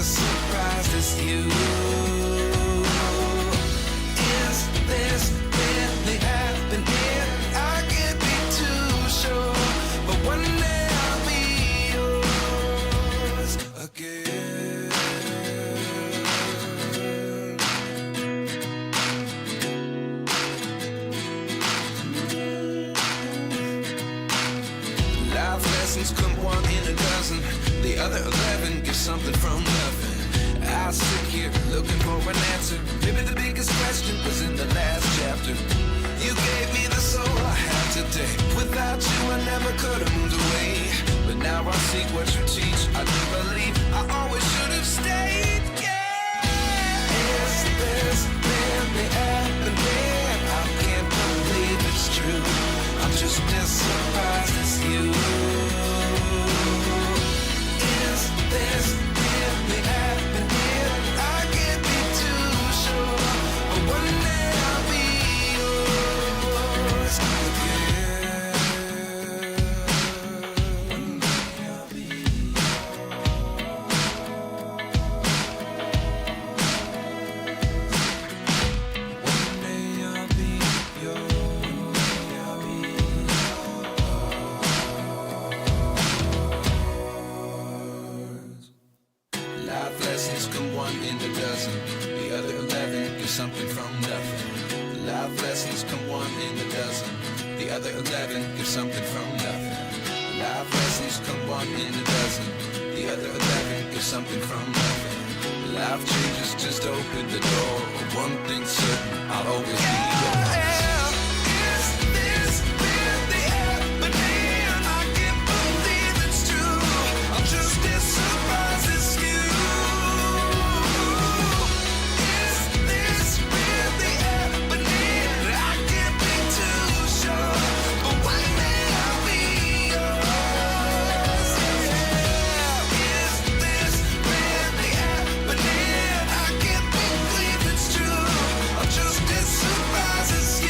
as surprised as you. Is this really happening? I can't be too sure, but one day I'll be yours again. Life lessons come one in a dozen. The other 11 get something from nothing. I sit here looking for an answer. Maybe the biggest question was in the last chapter. You gave me the soul I have today. Without you I never could have moved away. But now I see what you teach. I do believe I always should have stayed. Yeah. Is this really happening? I can't believe it's true. I'm just as surprised as you. Is this really happening? I can't be too sure, but one day I'll be yours again. One day I'll be yours. One day I'll be yours. I'll be yours. Life lessons come one in a dozen. The other 11 get something from nothing. Life lessons come one in a dozen. The other 11 get something from nothing. Life lessons come one in a dozen. The other 11 get something from nothing. Life changes just open the door. One thing's certain, I'll always be yours. Is this really happening? I can't believe it's true. I'm just as surprised as you. Is this really happening? I can't be too sure, but one day I'll be yours. Yeah. Is this really happening? I can't believe it's true. I'm just as surprised as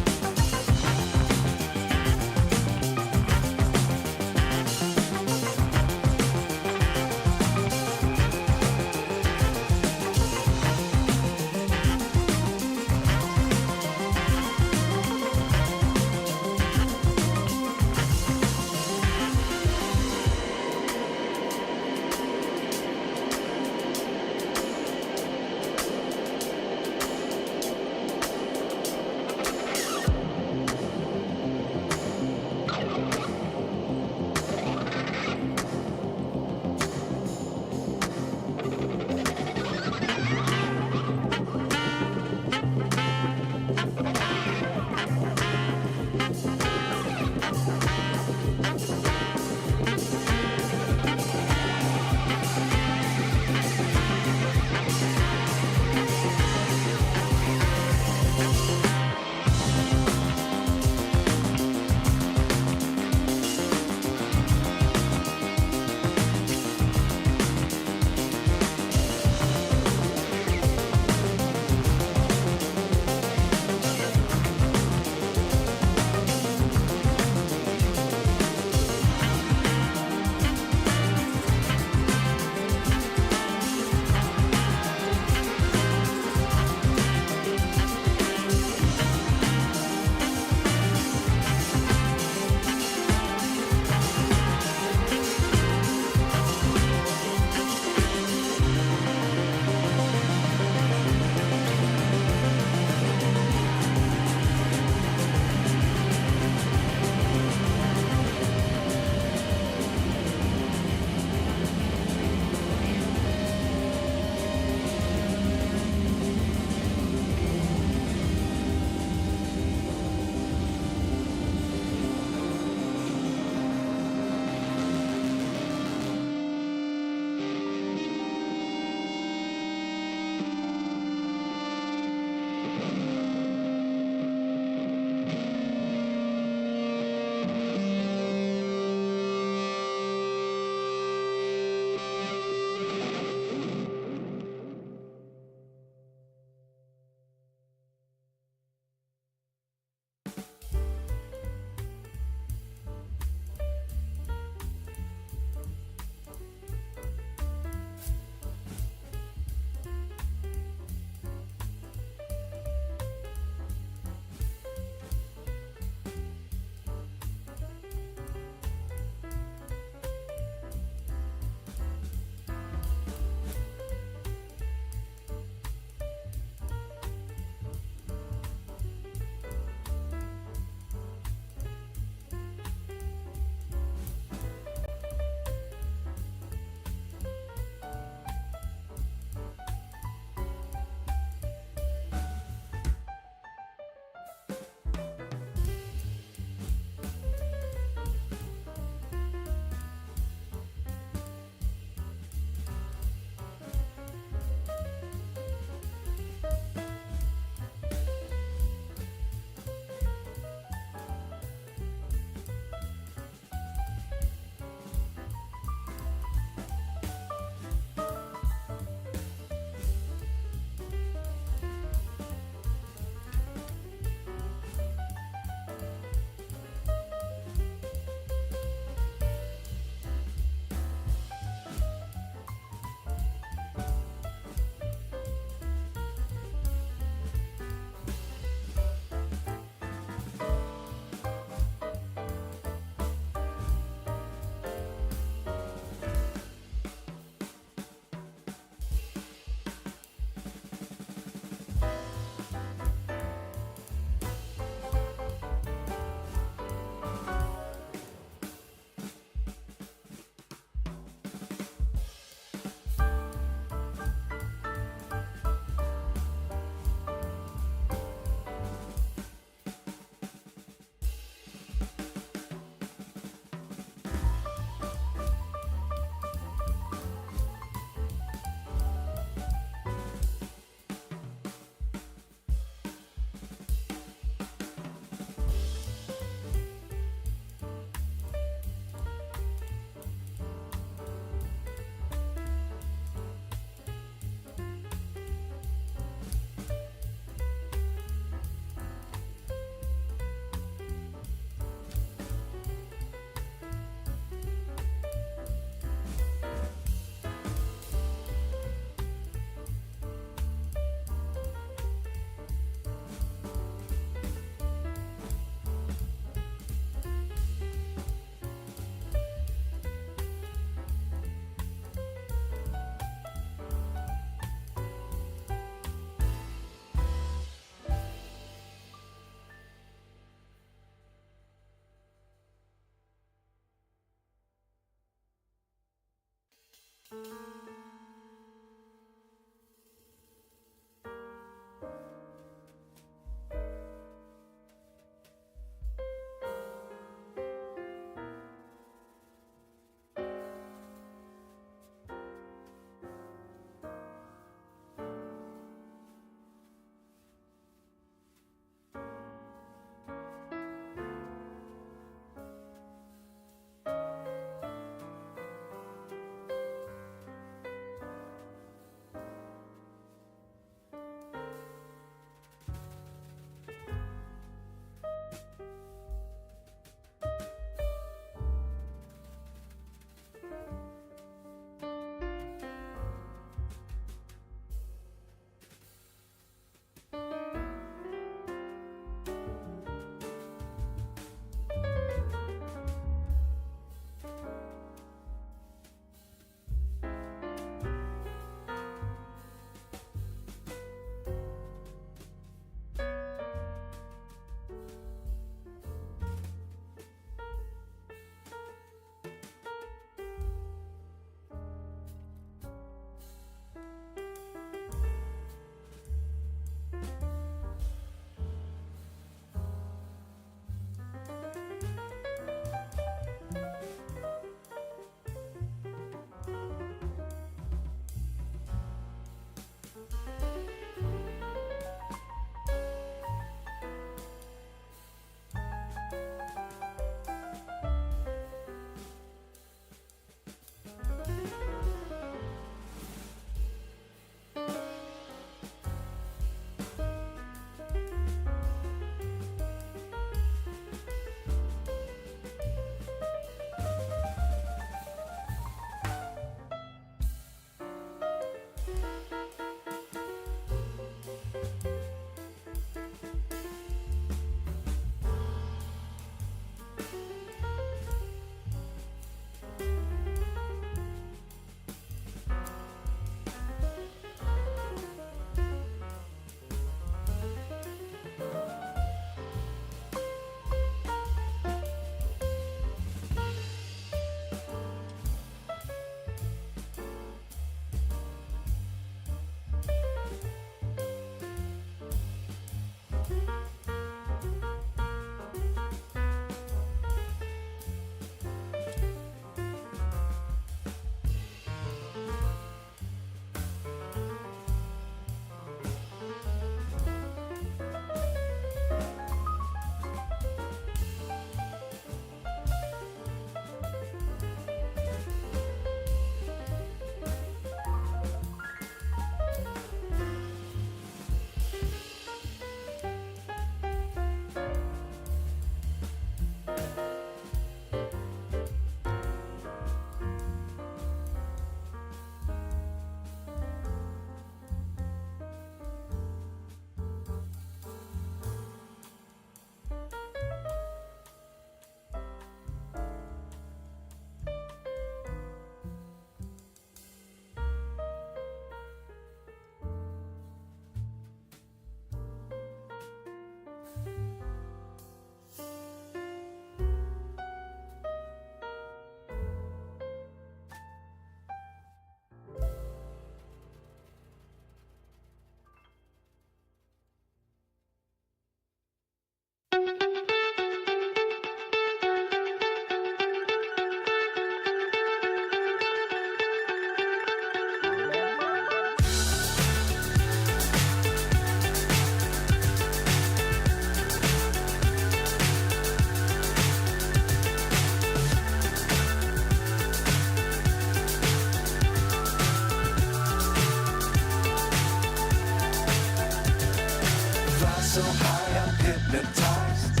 so high I'm hypnotized.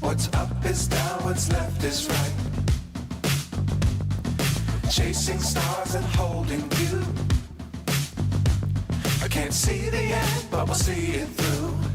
What's up is down, what's left is right. Chasing stars and holding you. I can't see the end, but we'll see it through.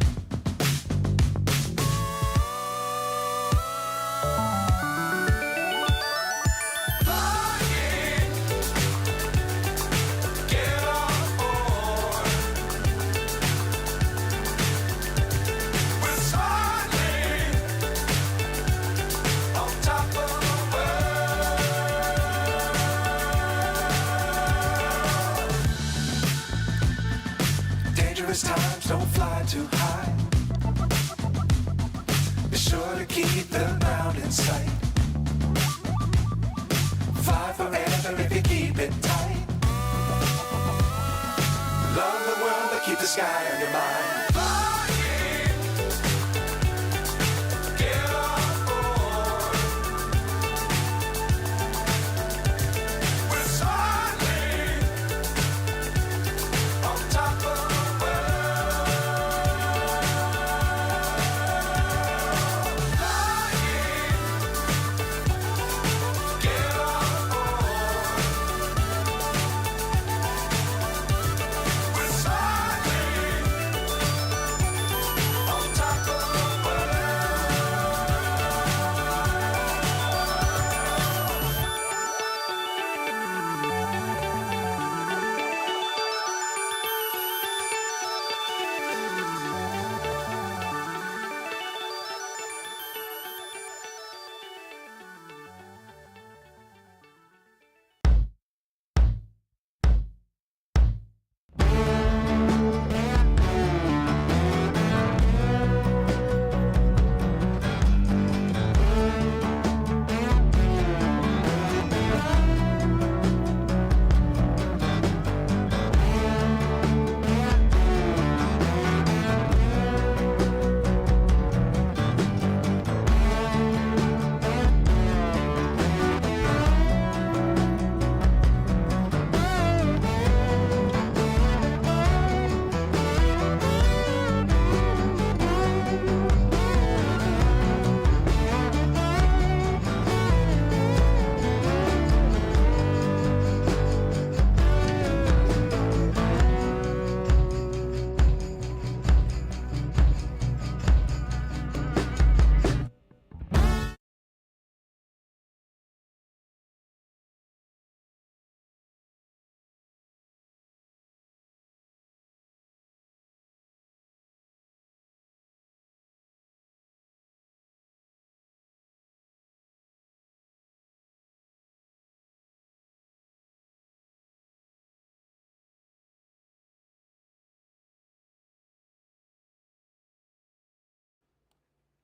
Don't fly too high. Be sure to keep the ground in sight. Fly forever if you keep it tight. Love the world, but keep the sky on your mind.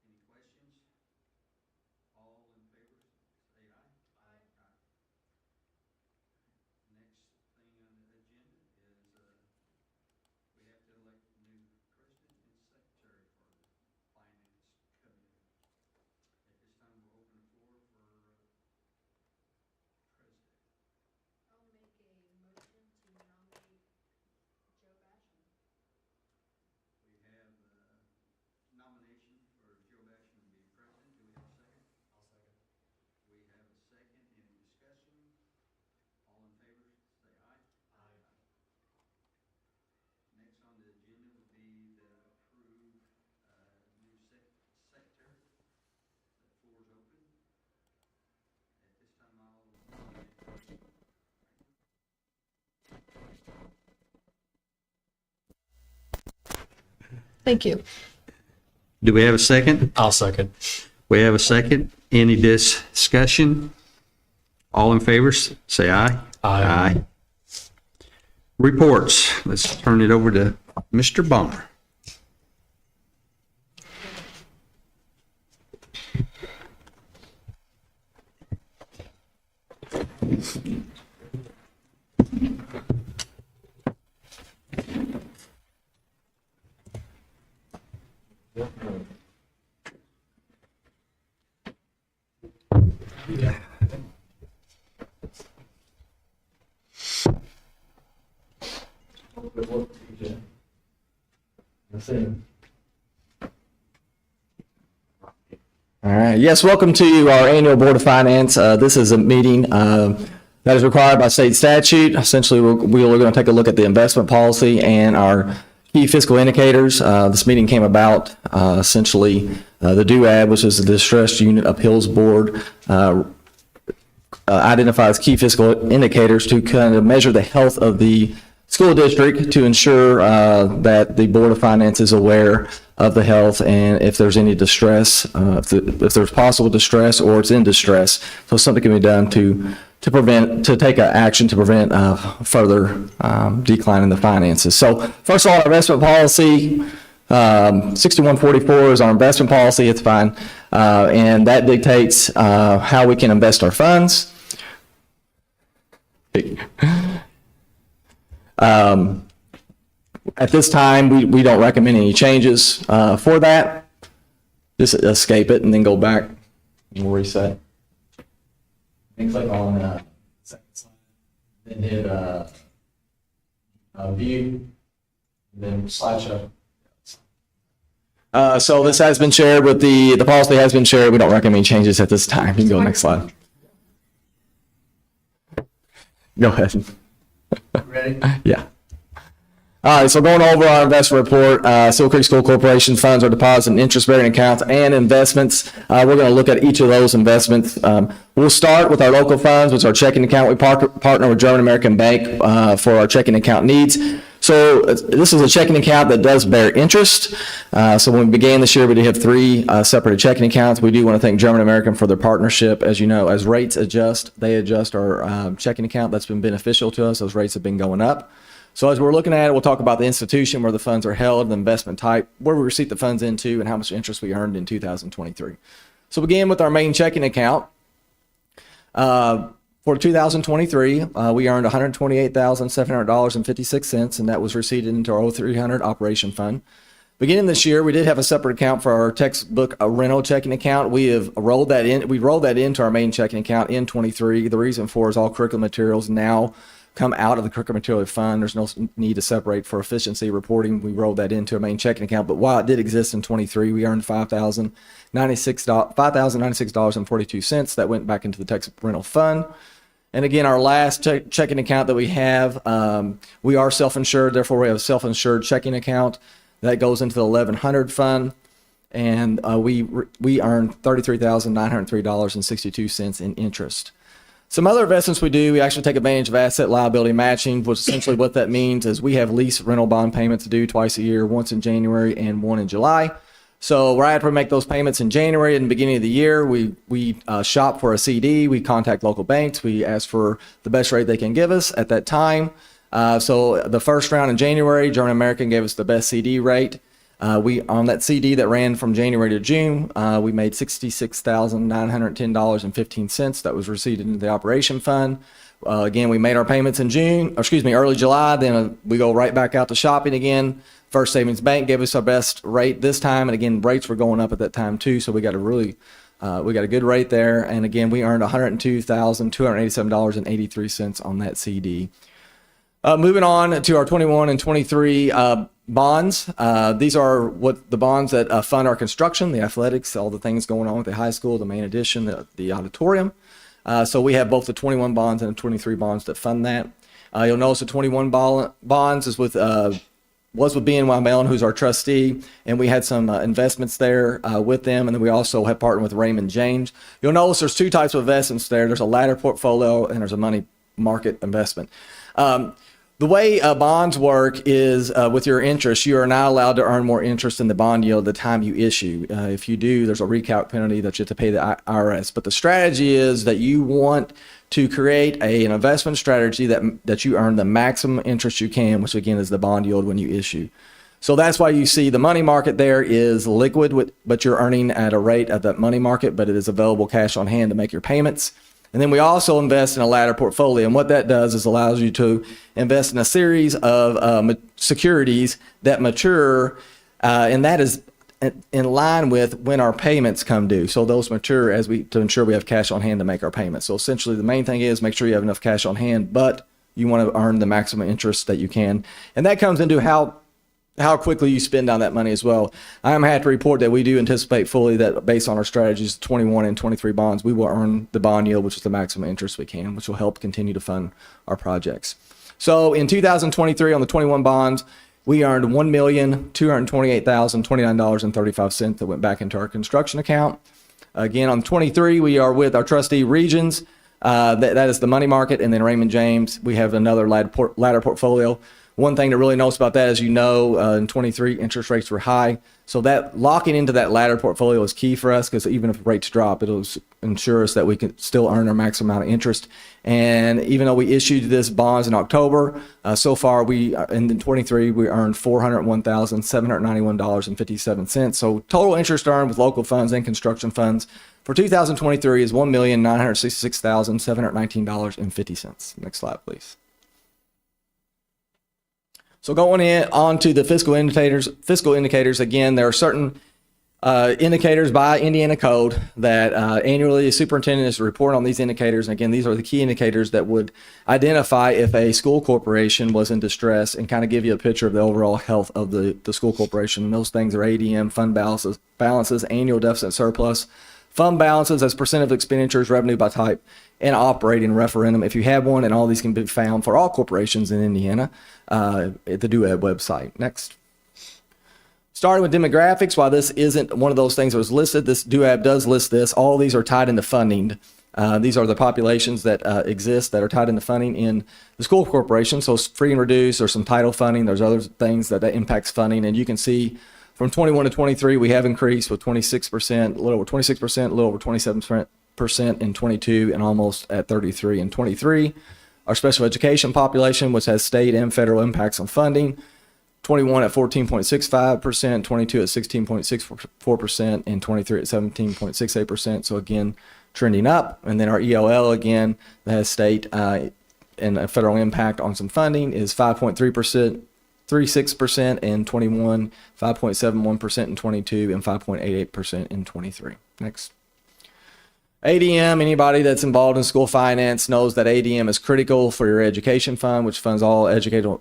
Any questions? All in favor, say aye. Aye. Aye. Next thing on the agenda is, we have to elect new president and secretary for the finance committee. At this time, we'll open the floor for, president. I'll make a motion to nominate Joe Basham. We have a nomination for Joe Basham to be president. Do we have a second? I'll second. We have a second. Any discussion? All in favor, say aye. Aye. Next on the agenda would be to approve, new secretary. The floor is open. At this time, I'll nominate. Thank you. Do we have a second? I'll second. We have a second. Any discussion? All in favor, say aye. Aye. Reports. Let's turn it over to Mr. Bonner. All right. Yes, welcome to our annual Board of Finance. This is a meeting that is required by state statute. Essentially, we're going to take a look at the investment policy and our key fiscal indicators. This meeting came about essentially the DUAB, which is the Distressed Unit Appeals Board, identifies key fiscal indicators to kind of measure the health of the school district to ensure that the Board of Finance is aware of the health and if there's any distress, if there's possible distress or it's in distress. So something can be done to to take action to prevent further decline in the finances. So first of all, our investment policy, 6144 is our investment policy. It's fine. And that dictates how we can invest our funds. At this time, we don't recommend any changes for that. Just escape it and then go back and we'll reset. And click on second slide. Then hit view. Then slideshow. So this has been shared with the policy has been shared. We don't recommend any changes at this time. You can go next slide. Go ahead. Ready? Yeah. All right, so going over our investment report, Silver Creek School Corporation funds are deposited in interest-bearing accounts and investments. We're going to look at each of those investments. We'll start with our local funds, which is our checking account. We partner with German American Bank for our checking account needs. So this is a checking account that does bear interest. So when we began this year, we did have 3 separate checking accounts. We do want to thank German American for their partnership. As you know, as rates adjust, they adjust our checking account. That's been beneficial to us. Those rates have been going up. So as we're looking at it, we'll talk about the institution where the funds are held, the investment type, where we receive the funds into, and how much interest we earned in 2023. So begin with our main checking account. For 2023, we earned $128,700.56, and that was received into our 0300 operation fund. Beginning this year, we did have a separate account for our textbook rental checking account. We have rolled that in. We rolled that into our main checking account in 23. The reason for is all curriculum materials now come out of the curriculum material fund. There's no need to separate for efficiency reporting. We rolled that into our main checking account. But while it did exist in 23, we earned $5,096.42. That went back into the textbook rental fund. And again, our last checking account that we have, we are self-insured. Therefore, we have a self-insured checking account that goes into the 1100 fund. And we earned $33,903.62 in interest. Some other investments we do, we actually take advantage of asset liability matching, which essentially what that means is we have lease rental bond payments due twice a year, once in January and one in July. So right after we make those payments in January, in the beginning of the year, we shop for a CD, we contact local banks, we ask for the best rate they can give us at that time. So the first round in January, German American gave us the best CD rate. On that CD that ran from January to June, we made $66,910.15. That was received into the operation fund. Again, we made our payments in early July. Then we go right back out to shopping again. First Savings Bank gave us our best rate this time, and again, rates were going up at that time too. So we got a good rate there. And again, we earned $102,287.83 on that CD. Moving on to our 21 and 23 bonds. These are what the bonds that fund our construction, the athletics, all the things going on with the high school, the main addition, the auditorium. So we have both the 21 bonds and the 23 bonds that fund that. You'll notice the 21 bonds is was with BNY Mellon, who's our trustee, and we had some investments there with them, and then we also have partnered with Raymond James. You'll notice there's 2 types of investments there. There's a ladder portfolio and there's a money market investment. The way bonds work is with your interest, you are not allowed to earn more interest in the bond yield at the time you issue. If you do, there's a recalc penalty that you have to pay the IRS. But the strategy is that you want to create an investment strategy that you earn the maximum interest you can, which again is the bond yield when you issue. So that's why you see the money market there is liquid, but you're earning at a rate of that money market, but it is available cash on hand to make your payments. And then we also invest in a ladder portfolio. And what that does is allows you to invest in a series of securities that mature, and that is in line with when our payments come due. So those mature to ensure we have cash on hand to make our payments. So essentially the main thing is make sure you have enough cash on hand, but you want to earn the maximum interest that you can. And that comes into how quickly you spend down that money as well. I am happy to report that we do anticipate fully that based on our strategies, 21 and 23 bonds, we will earn the bond yield, which is the maximum interest we can, which will help continue to fund our projects. So in 2023 on the 21 bonds, we earned $1,228,029.35 that went back into our construction account. Again, on 23, we are with our trustee Regions. That is the money market, and then Raymond James. We have another ladder portfolio. One thing to really notice about that is, in 23, interest rates were high. So that locking into that ladder portfolio is key for us, because even if rates drop, it'll ensure us that we can still earn our maximum amount of interest. And even though we issued this bonds in October, so far in 23, we earned $401,791.57. So total interest earned with local funds and construction funds for 2023 is $1,966,719.50. Next slide, please. So going on to the fiscal indicators, again, there are certain indicators by Indiana code that annually the superintendent is to report on these indicators. And again, these are the key indicators that would identify if a school corporation was in distress and kind of give you a picture of the overall health of the school corporation. And those things are ADM, fund balances, annual deficit surplus, fund balances as percent of expenditures, revenue by type, and operating referendum, if you have one. And all these can be found for all corporations in Indiana at the DUAB website. Next. Starting with demographics, while this isn't one of those things that was listed, this DUAB does list this. All these are tied into funding. These are the populations that exist that are tied into funding in the school corporation. So free and reduced, there's some title funding, there's other things that impacts funding. And you can see from 21 to 23, we have increased with 26%, a little over 26%, a little over 27% in 22, and almost at 33 in 23. Our special education population, which has state and federal impacts on funding, 21 at 14.65%, 22 at 16.64%, and 23 at 17.68%. So again, trending up. And then our ELL, again, that has state and a federal impact on some funding, is 5.3%. 3.6% in 21, 5.71% in 22, and 5.88% in 23. Next. ADM, anybody that's involved in school finance knows that ADM is critical for your education fund, which funds all educational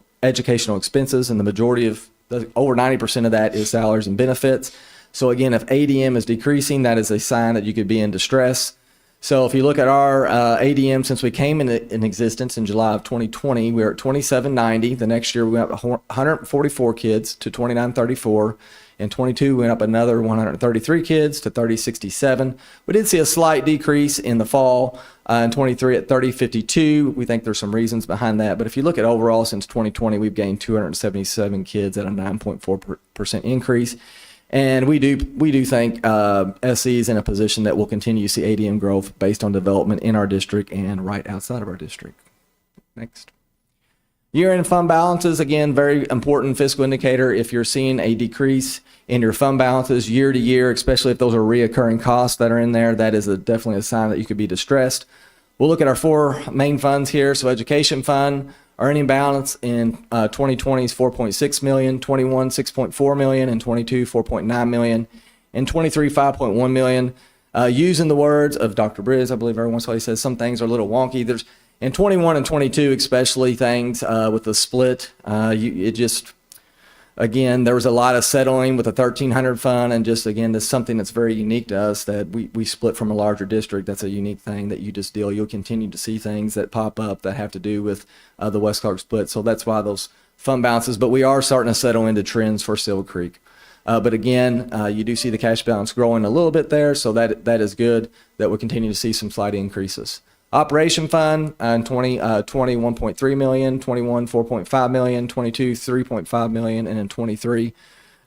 expenses, and the majority of, over 90% of that is salaries and benefits. So again, if ADM is decreasing, that is a sign that you could be in distress. So if you look at our ADM since we came in existence in July of 2020, we were at 2790. The next year we went up 144 kids to 2934. In 22, we went up another 133 kids to 3067. We did see a slight decrease in the fall in 23 at 3052. We think there's some reasons behind that. But if you look at overall since 2020, we've gained 277 kids at a 9.4% increase. And we do think SC is in a position that will continue to see ADM growth based on development in our district and right outside of our district. Next. Year-end fund balances, again, very important fiscal indicator. If you're seeing a decrease in your fund balances year to year, especially if those are reoccurring costs that are in there, that is definitely a sign that you could be distressed. We'll look at our four main funds here. So education fund, earning balance in 2020 is $4.6 million, 21 $6.4 million, and 22 $4.9 million, and 23 $5.1 million. Using the words of Dr. Briz, I believe every once in a while he says some things are a little wonky. There's in 21 and 22, especially things with the split. Again, there was a lot of settling with the 1300 fund, and just again, that's something that's very unique to us that we split from a larger district. That's a unique thing that you'll continue to see things that pop up that have to do with the West Clark split. So that's why those fund balances, but we are starting to settle into trends for Silver Creek. But again, you do see the cash balance growing a little bit there, so that is good that we'll continue to see some slight increases. Operation fund in 20, 1.3 million, 21, 4.5 million, 22, 3.5 million, and in 23,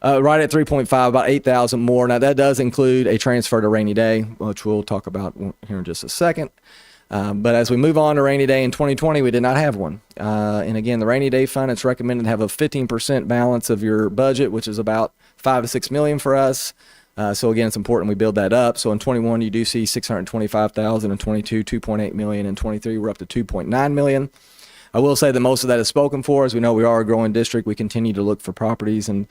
right at 3.5, about 8,000 more. Now that does include a transfer to rainy day, which we'll talk about here in just a second. But as we move on to rainy day in 2020, we did not have one. And again, the rainy day fund, it's recommended to have a 15% balance of your budget, which is about 5 to 6 million for us. So again, it's important we build that up. So in 21, you do see 625,000, and 22, 2.8 million, and 23, we're up to 2.9 million. I will say that most of that is spoken for. As we know, we are a growing district. We continue to look for properties and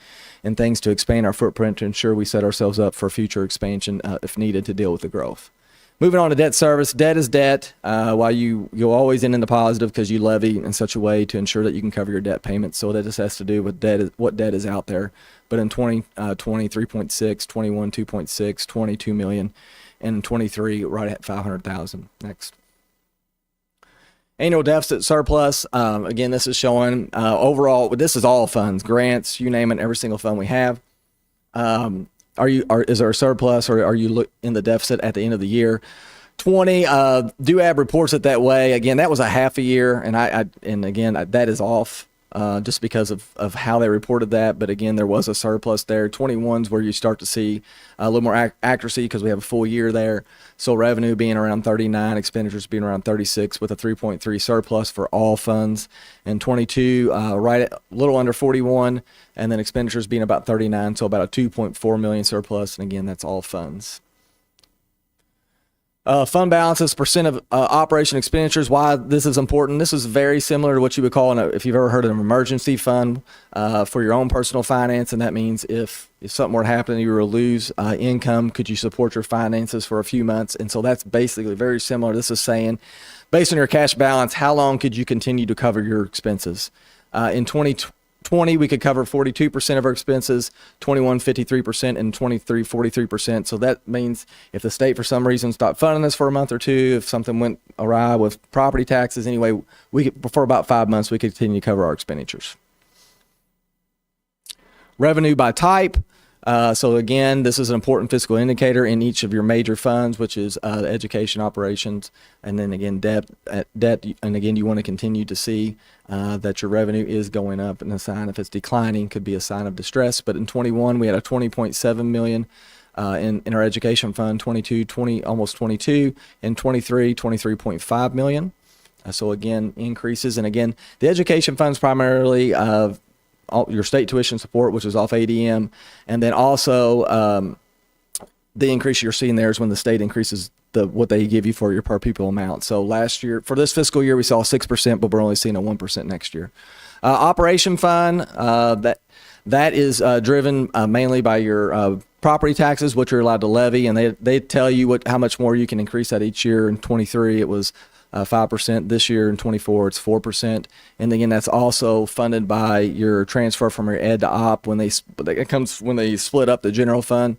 things to expand our footprint to ensure we set ourselves up for future expansion if needed to deal with the growth. Moving on to debt service. Debt is debt. While you'll always end in the positive because you levy in such a way to ensure that you can cover your debt payments. So that just has to do with what debt is out there. But in 2020, 3.6, 21, 2.6, 22 million, and 23, right at 500,000. Next. Annual deficit surplus. Again, this is showing overall, this is all funds, grants, you name it, every single fund we have. Is there a surplus, or are you in the deficit at the end of the year? 20, DUAB reports it that way. Again, that was a half a year, and again, that is off just because of how they reported that. But again, there was a surplus there. 21's where you start to see a little more accuracy because we have a full year there. So revenue being around 39, expenditures being around 36 with a 3.3 surplus for all funds. And 22, right at a little under 41, and then expenditures being about 39, so about a 2.4 million surplus. And again, that's all funds. Fund balances, percent of operation expenditures. Why this is important? This is very similar to what you would call, if you've ever heard of an emergency fund for your own personal finance, and that means if something were to happen and you were to lose income, could you support your finances for a few months? And so that's basically very similar. This is saying, based on your cash balance, how long could you continue to cover your expenses? In 2020, we could cover 42% of our expenses, 21, 53%, and 23, 43%. So that means if the state for some reason stopped funding us for a month or two, if something went awry with property taxes, anyway, we could, for about 5 months, we could continue to cover our expenditures. Revenue by type. So again, this is an important fiscal indicator in each of your major funds, which is education, operations, and then again debt. And again, you want to continue to see that your revenue is going up, and a sign if it's declining could be a sign of distress. But in 21, we had a 20.7 million in our education fund, 22, almost 22, and 23, 23.5 million. So again, increases, and again, the education funds primarily your state tuition support, which is off ADM, and then also the increase you're seeing there is when the state increases what they give you for your per pupil amount. So last year, for this fiscal year, we saw 6%, but we're only seeing a 1% next year. Operation fund, that is driven mainly by your property taxes, what you're allowed to levy, and they tell you how much more you can increase that each year. In 23, it was 5%. This year in 24, it's 4%. And again, that's also funded by your transfer from your ed to op. When they split up the general fund,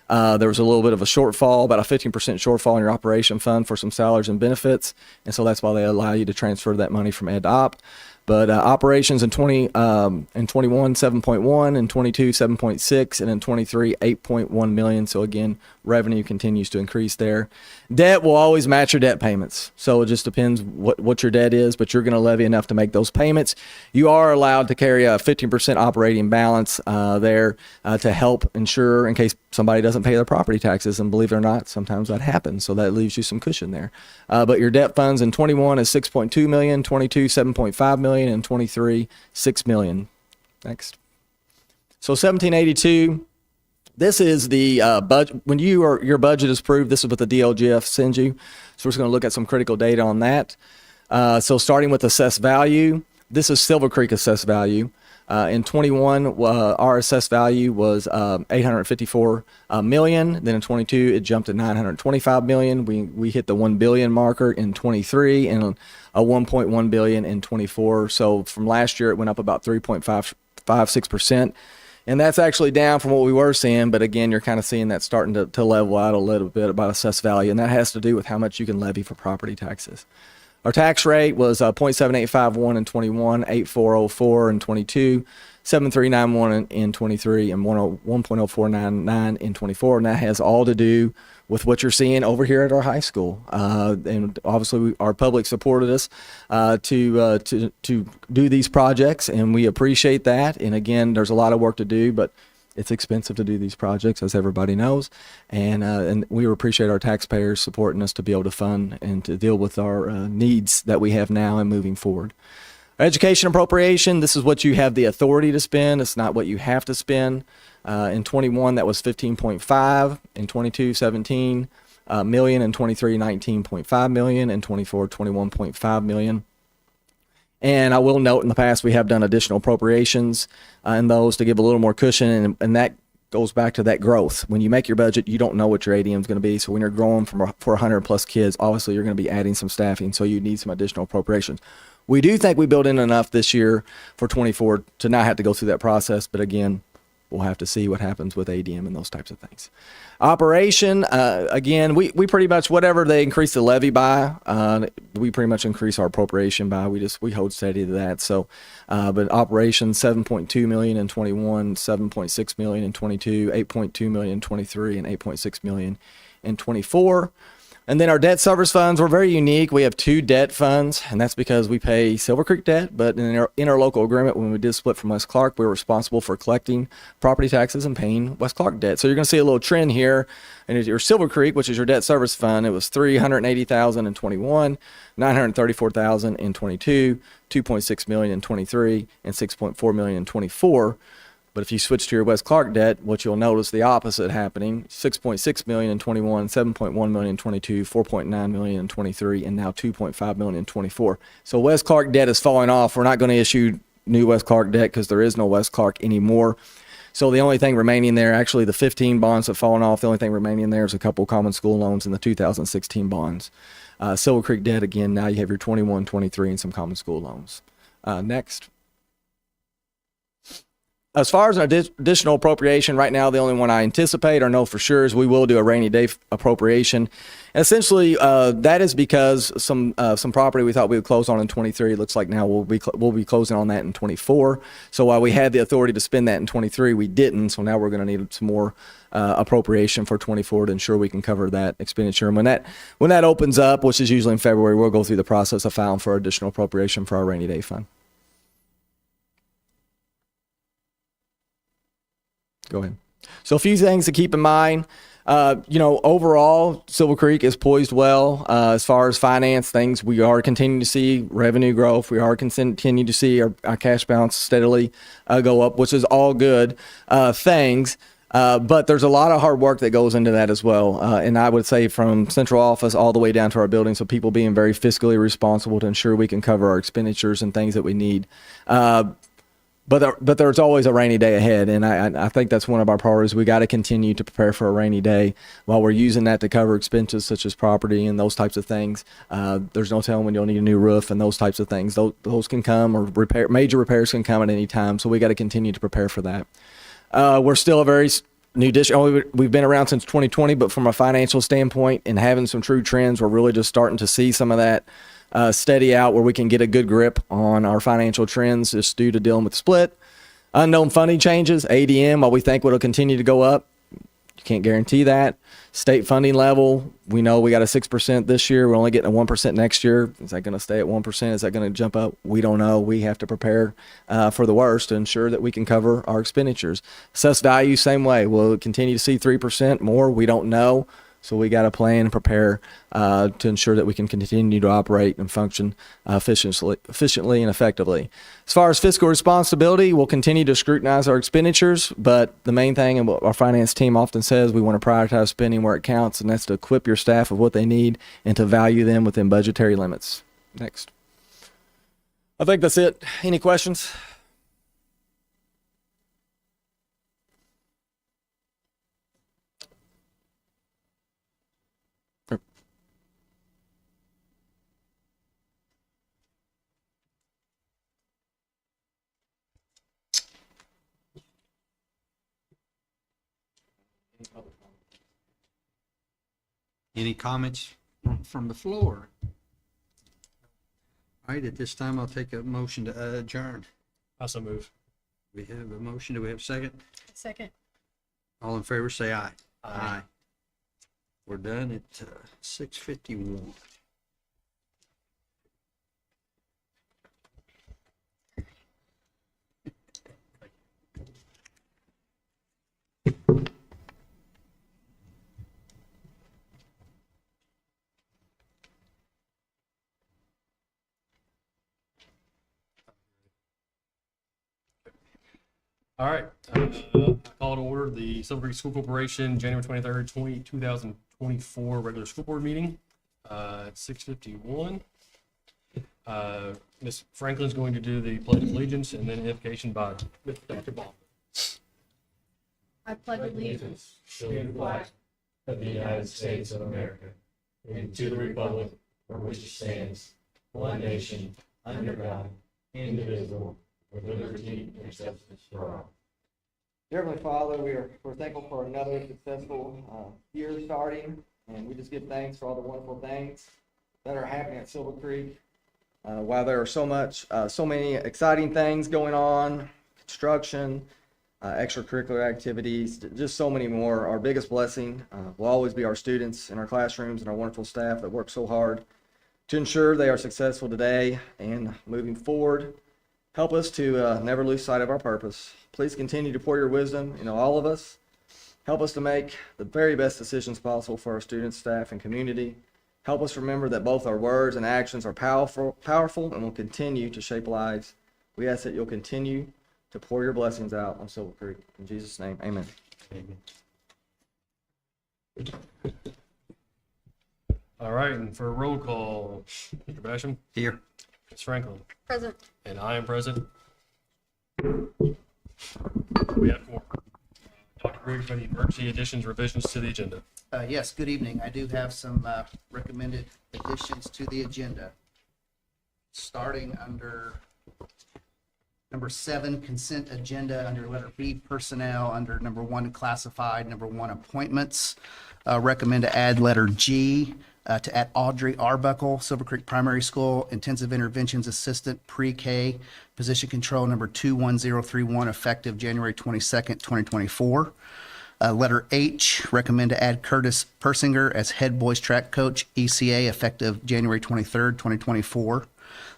there was a little bit of a shortfall, about a 15% shortfall in your operation fund for some salaries and benefits. And so that's why they allow you to transfer that money from ed to op. But operations in 21, 7.1, in 22, 7.6, and in 23, 8.1 million. So again, revenue continues to increase there. Debt will always match your debt payments. So it just depends what your debt is, but you're going to levy enough to make those payments. You are allowed to carry a 15% operating balance there to help ensure in case somebody doesn't pay their property taxes. And believe it or not, sometimes that happens. So that leaves you some cushion there. But your debt funds in 21 is 6.2 million, 22, 7.5 million, and 23, 6 million. Next. So 1782. This is the budget. When your budget is approved, this is what the DLGF sends you. So we're just going to look at some critical data on that. So starting with assessed value, this is Silver Creek assessed value. In 21, our assessed value was 854 million. Then in 22, it jumped to 925 million. We hit the 1 billion marker in 23 and a 1.1 billion in 24. So from last year, it went up about 3.56%. And that's actually down from what we were seeing. But again, you're kind of seeing that starting to level out a little bit about assessed value. And that has to do with how much you can levy for property taxes. Our tax rate was 0.7851 in 21, 8.404 in 22, 7.391 in 23, and 1.0499 in 24. And that has all to do with what you're seeing over here at our high school. And obviously, our public supported us to do these projects, and we appreciate that. And again, there's a lot of work to do, but it's expensive to do these projects, as everybody knows, and we appreciate our taxpayers supporting us to be able to fund and to deal with our needs that we have now and moving forward. Education appropriation, this is what you have the authority to spend. It's not what you have to spend. In 21, that was 15.5. In 22, 17 million. In 23, 19.5 million. In 24, 21.5 million. And I will note in the past we have done additional appropriations in those to give a little more cushion, and that goes back to that growth. When you make your budget, you don't know what your ADM is going to be. So when you're growing for 100 plus kids, obviously you're going to be adding some staffing, so you need some additional appropriations. We do think we built in enough this year for 24 to not have to go through that process, but again, we'll have to see what happens with ADM and those types of things. Operation, again, we pretty much, whatever they increase the levy by, we pretty much increase our appropriation by. We hold steady to that. So, but operation 7.2 million in 21, 7.6 million in 22, 8.2 million in 23, and 8.6 million in 24. And then our debt service funds, we're very unique. We have two debt funds, and that's because we pay Silver Creek debt, but in our interlocal agreement, when we did split from West Clark, we were responsible for collecting property taxes and paying West Clark debt. So you're going to see a little trend here. And your Silver Creek, which is your debt service fund, it was $380,000 in 21, $934,000 in 22, $2.6 million in 23, and $6.4 million in 24. But if you switch to your West Clark debt, what you'll notice the opposite happening: 6.6 million in 21, 7.1 million in 22, 4.9 million in 23, and now 2.5 million in 24. So West Clark debt is falling off. We're not going to issue new West Clark debt because there is no West Clark anymore. So the only thing remaining there, actually the 15 bonds have fallen off. The only thing remaining there is a couple common school loans and the 2016 bonds. Silver Creek debt, again, now you have your 21, 23, and some common school loans. Next. As far as an additional appropriation, right now the only one I anticipate or know for sure is we will do a rainy day appropriation. And essentially, that is because some property we thought we would close on in 23. It looks like now we'll be closing on that in 24. So while we had the authority to spend that in 23, we didn't. So now we're going to need some more appropriation for 24 to ensure we can cover that expenditure. And when that opens up, which is usually in February, we'll go through the process of filing for additional appropriation for our rainy day fund. Go ahead. So a few things to keep in mind. Overall, Silver Creek is poised well as far as finance things. We are continuing to see revenue growth. We are continuing to see our cash balance steadily go up, which is all good things. But there's a lot of hard work that goes into that as well. And I would say from central office all the way down to our building, so people being very fiscally responsible to ensure we can cover our expenditures and things that we need. But there's always a rainy day ahead, and I think that's one of our priorities. We got to continue to prepare for a rainy day while we're using that to cover expenses such as property and those types of things. There's no telling when you'll need a new roof and those types of things. Those can come, or major repairs can come at any time, so we got to continue to prepare for that. We're still a very new district. We've been around since 2020, but from a financial standpoint and having some true trends, we're really just starting to see some of that steady out where we can get a good grip on our financial trends just due to dealing with the split. Unknown funding changes, ADM, while we think it'll continue to go up, you can't guarantee that. State funding level, we know we got a 6% this year. We're only getting a 1% next year. Is that going to stay at 1%? Is that going to jump up? We don't know. We have to prepare for the worst to ensure that we can cover our expenditures. Assessed value, same way. We'll continue to see 3% more. We don't know. So we got to plan and prepare to ensure that we can continue to operate and function efficiently and effectively. As far as fiscal responsibility, we'll continue to scrutinize our expenditures, but the main thing, and what our finance team often says, we want to prioritize spending where it counts, and that's to equip your staff with what they need and to value them within budgetary limits. Next. I think that's it. Any questions? Any comments from the floor? All right, at this time, I'll take a motion to adjourn. Also move. We have a motion. Do we have a second? Second. All in favor, say aye. Aye. We're done at 6:51. All right. I call to order the Silver Creek School Corporation January 23rd, 2024 regular school board meeting at 6:51. Ms. Franklin's going to do the Pledge of Allegiance and then invocation by Dr. Ball. I pledge allegiance to the flag of the United States of America and to the republic for which it stands, one nation, under God, indivisible, with liberty and justice for all. Dear Heavenly Father, we're thankful for another successful year starting, and we just give thanks for all the wonderful things that are happening at Silver Creek. While there are so many exciting things going on, construction, extracurricular activities, just so many more. Our biggest blessing will always be our students in our classrooms and our wonderful staff that work so hard to ensure they are successful today and moving forward. Help us to never lose sight of our purpose. Please continue to pour your wisdom into all of us. Help us to make the very best decisions possible for our students, staff, and community. Help us remember that both our words and actions are powerful and will continue to shape lives. We ask that you'll continue to pour your blessings out on Silver Creek. In Jesus' name, amen. All right, and for a roll call, Mr. Basham? Here. Ms. Franklin? Present. And I am present. We have four. Dr. Briggs, any emergency additions, revisions to the agenda? Yes, good evening. I do have some recommended additions to the agenda. Starting under number 7, consent agenda, under letter B, personnel, under number 1, classified, number 1, appointments. Recommend to add letter G, to add Audrey Arbuckle, Silver Creek Primary School, Intensive Interventions Assistant, Pre-K, position control number 21031, effective January 22nd, 2024. Letter H, recommend to add Curtis Persinger as head boys track coach, ECA, effective January 23rd, 2024.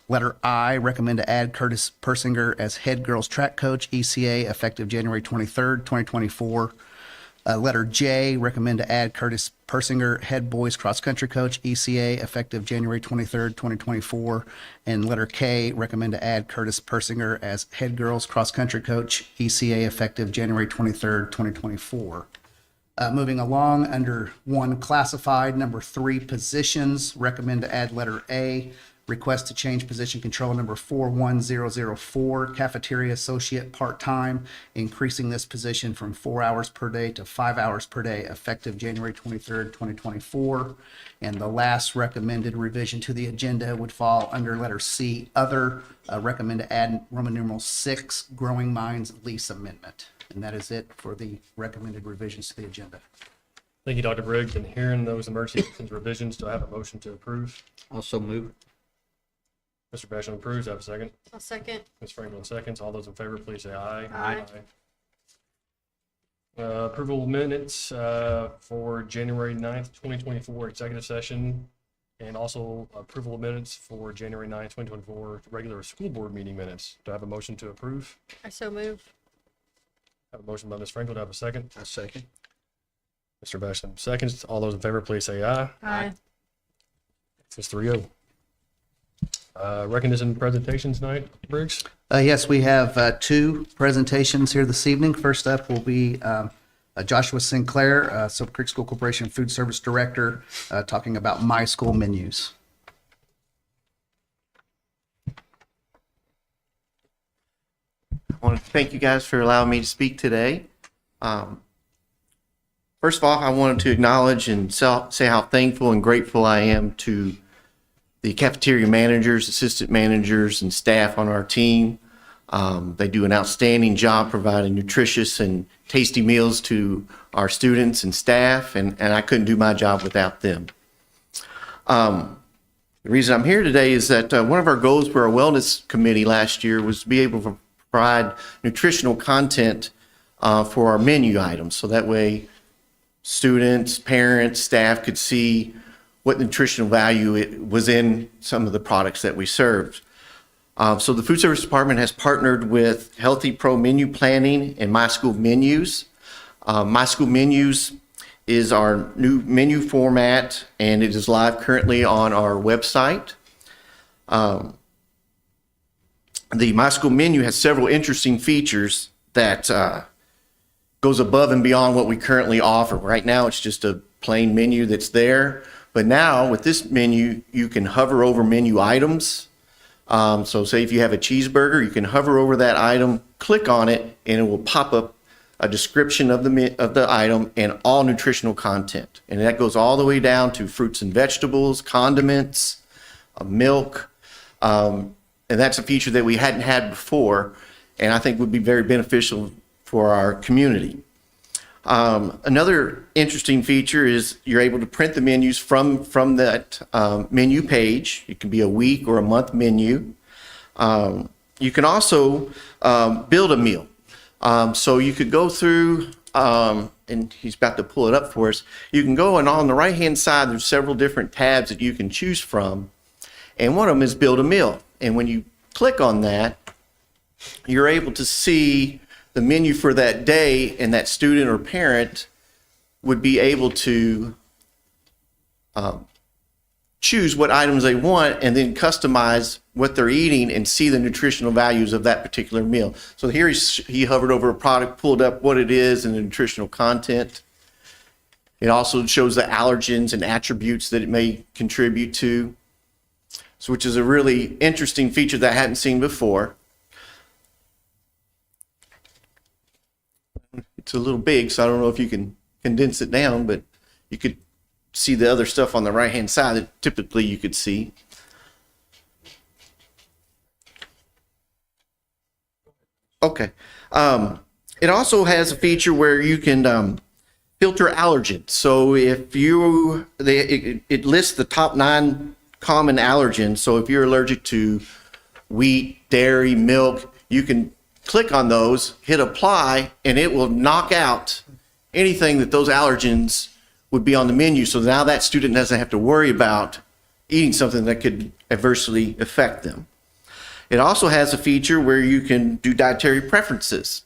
Letter I, recommend to add Curtis Persinger as head girls track coach, ECA, effective January 23rd, 2024. Letter J, recommend to add Curtis Persinger, head boys cross country coach, ECA, effective January 23rd, 2024. And letter K, recommend to add Curtis Persinger as head girls cross country coach, ECA, effective January 23rd, 2024. Moving along, under 1, classified, number 3, positions, recommend to add letter A, request to change position control number 41004, cafeteria associate part-time, increasing this position from 4 hours per day to 5 hours per day, effective January 23rd, 2024. And the last recommended revision to the agenda would fall under letter C, other, recommend to add Roman numeral 6, Growing Minds lease amendment. And that is it for the recommended revisions to the agenda. Thank you, Dr. Briggs. And hearing those emergency revisions, do I have a motion to approve? Also move. Mr. Basham approves. Do I have a second? I'll second. Ms. Franklin seconds. All those in favor, please say aye. Aye. Approval of minutes for January 9th, 2024 executive session, and also approval of minutes for January 9th, 2024 regular school board meeting minutes. Do I have a motion to approve? I so move. I have a motion by Ms. Franklin. Do I have a second? I second. Mr. Basham seconds. All those in favor, please say aye. Aye. It's 3-0. Recognition presentations tonight, Briggs? Yes, we have 2 presentations here this evening. First up will be Joshua Sinclair, Silver Creek School Corporation Food Service Director, talking about My School menus. I want to thank you guys for allowing me to speak today. First of all, I wanted to acknowledge and say how thankful and grateful I am to the cafeteria managers, assistant managers, and staff on our team. They do an outstanding job providing nutritious and tasty meals to our students and staff, and I couldn't do my job without them. The reason I'm here today is that one of our goals for our wellness committee last year was to be able to provide nutritional content for our menu items, so that way students, parents, staff could see what nutritional value it was in some of the products that we served. So the food service department has partnered with Healthy Pro Menu Planning and My School Menus. My School Menus is our new menu format, and it is live currently on our website. The My School Menu has several interesting features that goes above and beyond what we currently offer. Right now, it's just a plain menu that's there. But now with this menu, you can hover over menu items. So say if you have a cheeseburger, you can hover over that item, click on it, and it will pop up a description of the item and all nutritional content. And that goes all the way down to fruits and vegetables, condiments, milk. And that's a feature that we hadn't had before, and I think would be very beneficial for our community. Another interesting feature is you're able to print the menus from that menu page. It can be a week or a month menu. You can also build a meal. So you could go through, and he's about to pull it up for us. You can go, and on the right-hand side, there's several different tabs that you can choose from. And one of them is Build a Meal. And when you click on that, you're able to see the menu for that day, and that student or parent would be able to choose what items they want and then customize what they're eating and see the nutritional values of that particular meal. So here he hovered over a product, pulled up what it is and the nutritional content. It also shows the allergens and attributes that it may contribute to, so which is a really interesting feature that I hadn't seen before. It's a little big, so I don't know if you can condense it down, but you could see the other stuff on the right-hand side that typically you could see. Okay. It also has a feature where you can filter allergens. So if it lists the top 9 common allergens. So if you're allergic to wheat, dairy, milk, you can click on those, hit apply, and it will knock out anything that those allergens would be on the menu. So now that student doesn't have to worry about eating something that could adversely affect them. It also has a feature where you can do dietary preferences,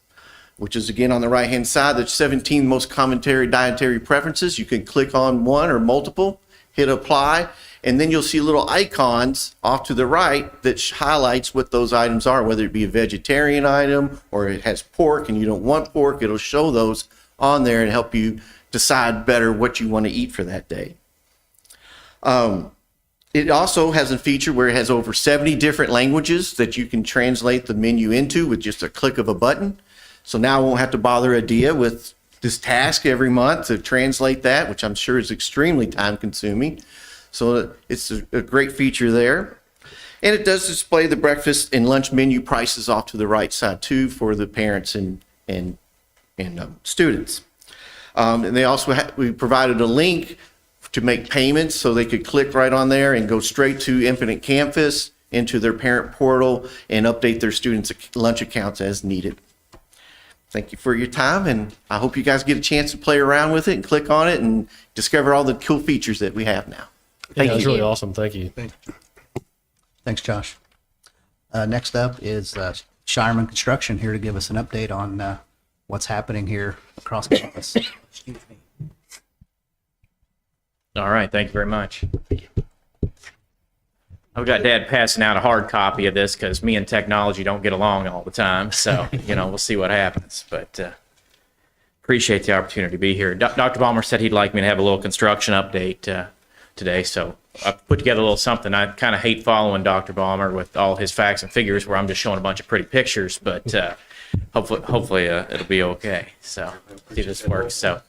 which is again on the right hand side. There's 17 most common dietary preferences. You can click on one or multiple, hit apply, and then you'll see little icons off to the right that highlights what those items are, whether it be a vegetarian item or it has pork and you don't want pork. It'll show those on there and help you decide better what you want to eat for that day. It also has a feature where it has over 70 different languages that you can translate the menu into with just a click of a button. So now I won't have to bother Adia with this task every month to translate that, which I'm sure is extremely time consuming. So it's a great feature there. And it does display the breakfast and lunch menu prices off to the right side too for the parents and students. And they also we provided a link to make payments so they could click right on there and go straight to Infinite Campus into their parent portal and update their students' lunch accounts as needed. Thank you for your time, and I hope you guys get a chance to play around with it and click on it and discover all the cool features that we have now. Thank That's you. really awesome. Thank you. Thanks, Josh. Next up is Shireman Construction here to give us an update on what's happening here across campus. Excuse me. All right, thank you very much. I've got Dad passing out a hard copy of this because me and technology don't get along all the time. So, we'll see what happens. But appreciate the opportunity to be here. Dr. Balmer said he'd like me to have a little construction update today. So I put together a little something. I kind of hate following Dr. Balmer with all his facts and figures where I'm just showing a bunch of pretty pictures. But hopefully it'll be okay. So see if this works. So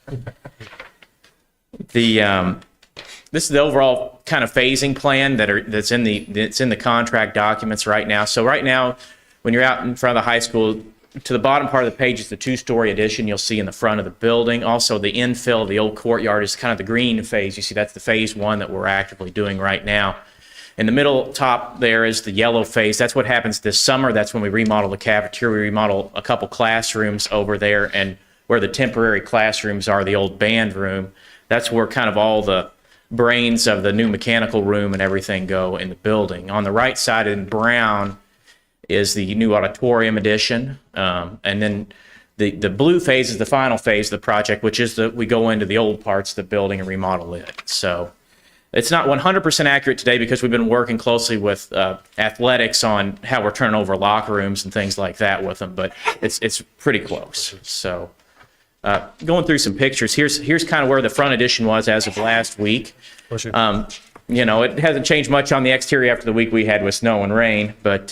this is the overall kind of phasing plan that's in the contract documents right now. So right now, when you're out in front of the high school, to the bottom part of the page is the 2-story addition you'll see in the front of the building. Also, the infill of the old courtyard is kind of the green phase. You see that's the phase 1 that we're actively doing right now. In the middle top there is the yellow phase. That's what happens this summer. That's when we remodel the cafeteria. We remodel a couple classrooms over there, and where the temporary classrooms are, the old band room, that's where kind of all the brains of the new mechanical room and everything go in the building. On the right side in brown is the new auditorium addition. And then the blue phase is the final phase of the project, which is we go into the old parts of the building and remodel it. So it's not 100% accurate today because we've been working closely with athletics on how we're turning over locker rooms and things like that with them, but it's pretty close. So going through some pictures, here's kind of where the front addition was as of last week. It hasn't changed much on the exterior after the week we had with snow and rain, but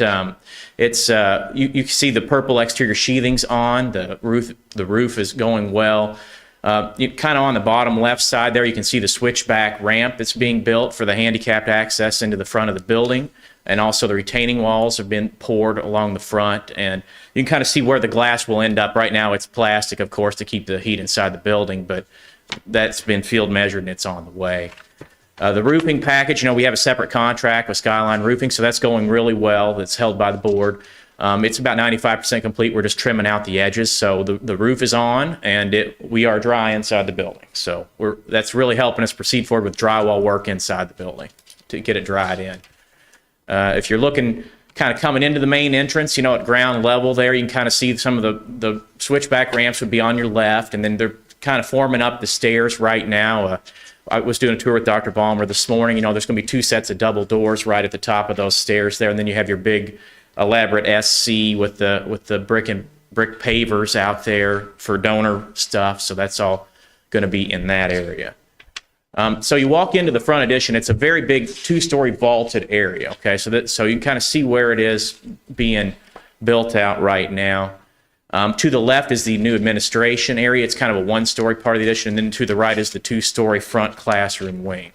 it's you can see the purple exterior sheathings on the roof. The roof is going well. You kind of on the bottom left side there, you can see the switchback ramp that's being built for the handicapped access into the front of the building. And also the retaining walls have been poured along the front, and you can kind of see where the glass will end up. Right now it's plastic, of course, to keep the heat inside the building, but that's been field measured and it's on the way. The roofing package, we have a separate contract with Skyline Roofing, so that's going really well. That's held by the board. It's about 95% complete. We're just trimming out the edges. So the roof is on, and we are dry inside the building. So that's really helping us proceed forward with drywall work inside the building to get it dried in. If you're looking kind of coming into the main entrance, at ground level there, you can kind of see some of the switchback ramps would be on your left, and then they're kind of forming up the stairs right now. I was doing a tour with Dr. Ballmer this morning. There's going to be 2 sets of double doors right at the top of those stairs there, and then you have your big elaborate SC with the brick pavers out there for donor stuff. So that's all going to be in that area. So you walk into the front addition. It's a very big 2-story vaulted area. Okay, so you can kind of see where it is being built out right now. To the left is the new administration area. It's kind of a 1-story part of the addition, and then to the right is the 2-story front classroom wing.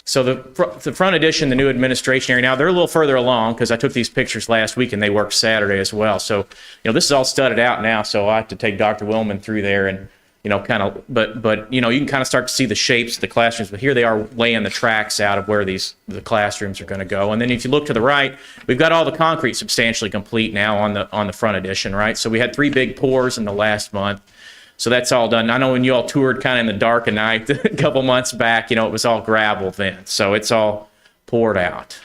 So the front addition, the new administration area, now they're a little further along because I took these pictures last week and they worked Saturday as well. So, this is all studded out now, so I have to take Dr. Willman through there and, but you can kind of start to see the shapes of the classrooms. But here they are laying the tracks out of where the classrooms are going to go. And then if you look to the right, we've got all the concrete substantially complete now on the front addition, right? So we had 3 big pours in the last month. So that's all done. I know when you all toured kind of in the dark of night a couple months back, it was all gravel then. So it's all poured out.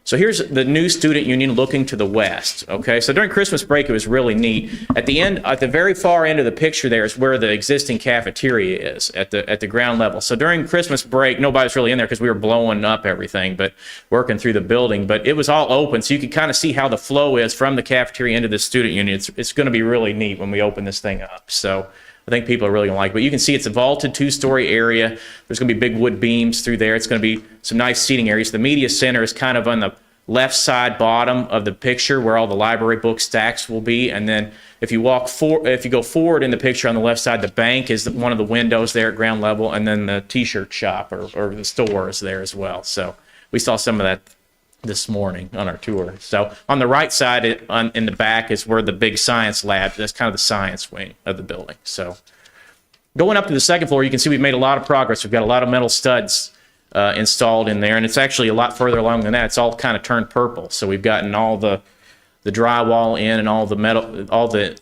So here's the new student union looking to the west. Okay, so during Christmas break, it was really neat. At the very far end of the picture there is where the existing cafeteria is at the ground level. So during Christmas break, nobody was really in there because we were blowing up everything, but working through the building. But it was all open, so you could kind of see how the flow is from the cafeteria into the student union. It's going to be really neat when we open this thing up. So I think people are really going to like it. But you can see it's a vaulted 2-story area. There's going to be big wood beams through there. It's going to be some nice seating areas. The media center is kind of on the left side bottom of the picture where all the library book stacks will be. And then if you go forward in the picture on the left side, the bank is one of the windows there at ground level. And then the t-shirt shop or the store is there as well. So we saw some of that this morning on our tour. So on the right side in the back is where the big science lab, that's kind of the science wing of the building. So going up to the second floor, you can see we've made a lot of progress. We've got a lot of metal studs installed in there, and it's actually a lot further along than that. It's all kind of turned purple. So we've gotten all the drywall in and all the metal,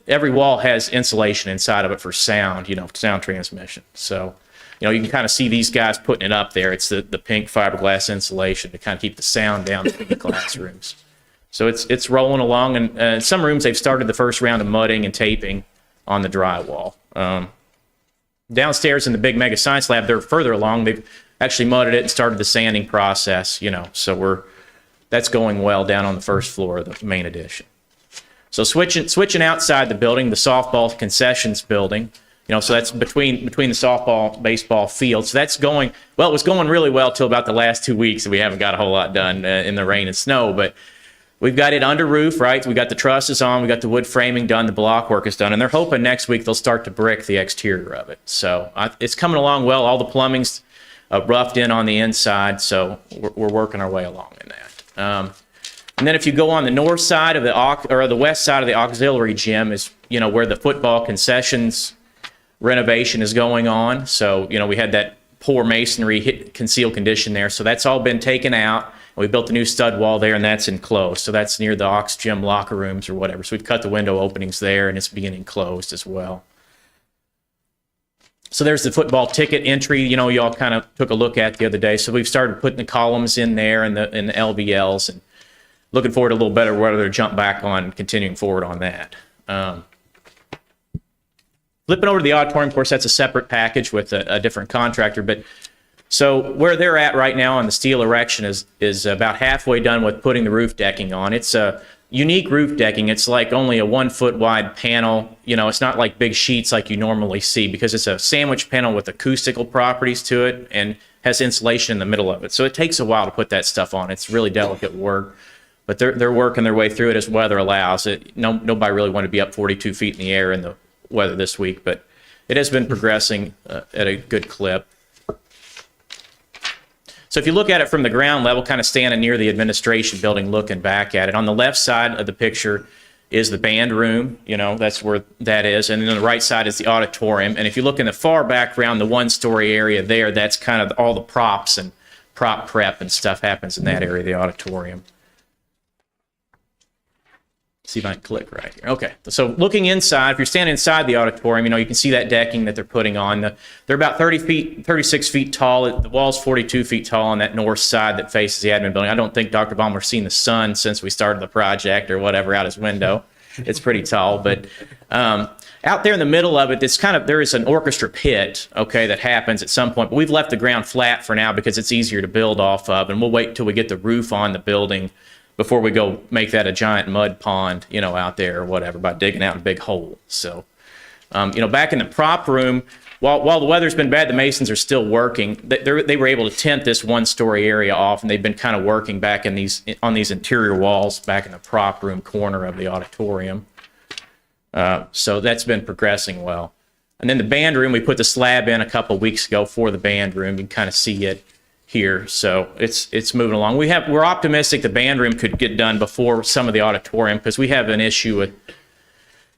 every wall has insulation inside of it for sound, sound transmission. So you can kind of see these guys putting it up there. It's the pink fiberglass insulation to kind of keep the sound down in the classrooms. So it's rolling along, and in some rooms they've started the first round of mudding and taping on the drywall. Downstairs in the big mega science lab, they're further along. They've actually mudded it and started the sanding process. So that's going well down on the first floor of the main addition. So switching outside the building, the softball concessions building. So that's between the softball, baseball field. So that's going, well, it was going really well till about the last 2 weeks, and we haven't got a whole lot done in the rain and snow. But we've got it under roof, right? We got the trusses on, we got the wood framing done, the block work is done, and they're hoping next week they'll start to brick the exterior of it. So it's coming along well. All the plumbing's roughed in on the inside, so we're working our way along in that. And then if you go on the north side of the west side of the auxiliary gym is, where the football concessions renovation is going on. So, we had that poor masonry concealed condition there. So that's all been taken out. We built a new stud wall there, and that's enclosed. So that's near the aux gym locker rooms or whatever. So we've cut the window openings there, and it's being enclosed as well. So there's the football ticket entry, you all kind of took a look at the other day. So we've started putting the columns in there and the LVLs, and looking forward to a little better weather to jump back on, continuing forward on that. Flipping over to the auditorium, of course, that's a separate package with a different contractor. But so where they're at right now on the steel erection is about halfway done with putting the roof decking on. It's a unique roof decking. It's like only a 1 foot wide panel. It's not like big sheets like you normally see, because it's a sandwich panel with acoustical properties to it and has insulation in the middle of it. So it takes a while to put that stuff on. It's really delicate work. But they're working their way through it as weather allows. Nobody really wanted to be up 42 feet in the air in the weather this week, but it has been progressing at a good clip. So if you look at it from the ground level, kind of standing near the administration building, looking back at it, on the left side of the picture is the band room. That's where that is. And then on the right side is the auditorium. And if you look in the far background, the 1-story area there, that's kind of all the props and prop prep and stuff happens in that area, the auditorium. See if I can click right here. Okay, so looking inside, if you're standing inside the auditorium, you can see that decking that they're putting on. They're about 36 feet tall. The wall's 42 feet tall on that north side that faces the admin building. I don't think Dr. Baumler's seen the sun since we started the project or whatever out his window. It's pretty tall, but out there in the middle of it, there is an orchestra pit, okay, that happens at some point. But we've left the ground flat for now because it's easier to build off of, and we'll wait until we get the roof on the building before we go make that a giant mud pond, out there or whatever, by digging out a big hole. So, back in the prop room, while the weather's been bad, the masons are still working. They were able to tent this one-story area off, and they've been kind of working back on these interior walls back in the prop room corner of the auditorium. So that's been progressing well. And then the band room, we put the slab in a couple weeks ago for the band room. You can kind of see it here, so it's moving along. We're optimistic the band room could get done before some of the auditorium because we have an issue with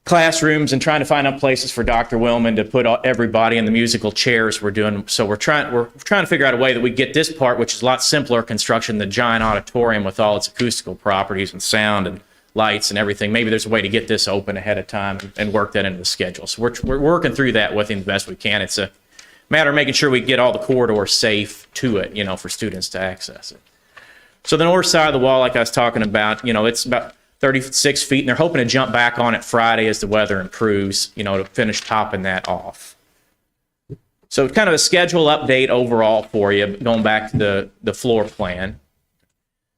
classrooms and trying to find out places for Dr. Willman to put everybody in the musical chairs we're doing. So we're trying to figure out a way that we get this part, which is a lot simpler construction, the giant auditorium with all its acoustical properties and sound and lights and everything. Maybe there's a way to get this open ahead of time and work that into the schedule. So we're working through that with him the best we can. It's a matter of making sure we get all the corridors safe to it, for students to access it. So the north side of the wall, like I was talking about, it's about 36 feet, and they're hoping to jump back on it Friday as the weather improves, to finish topping that off. So kind of a schedule update overall for you, going back to the floor plan.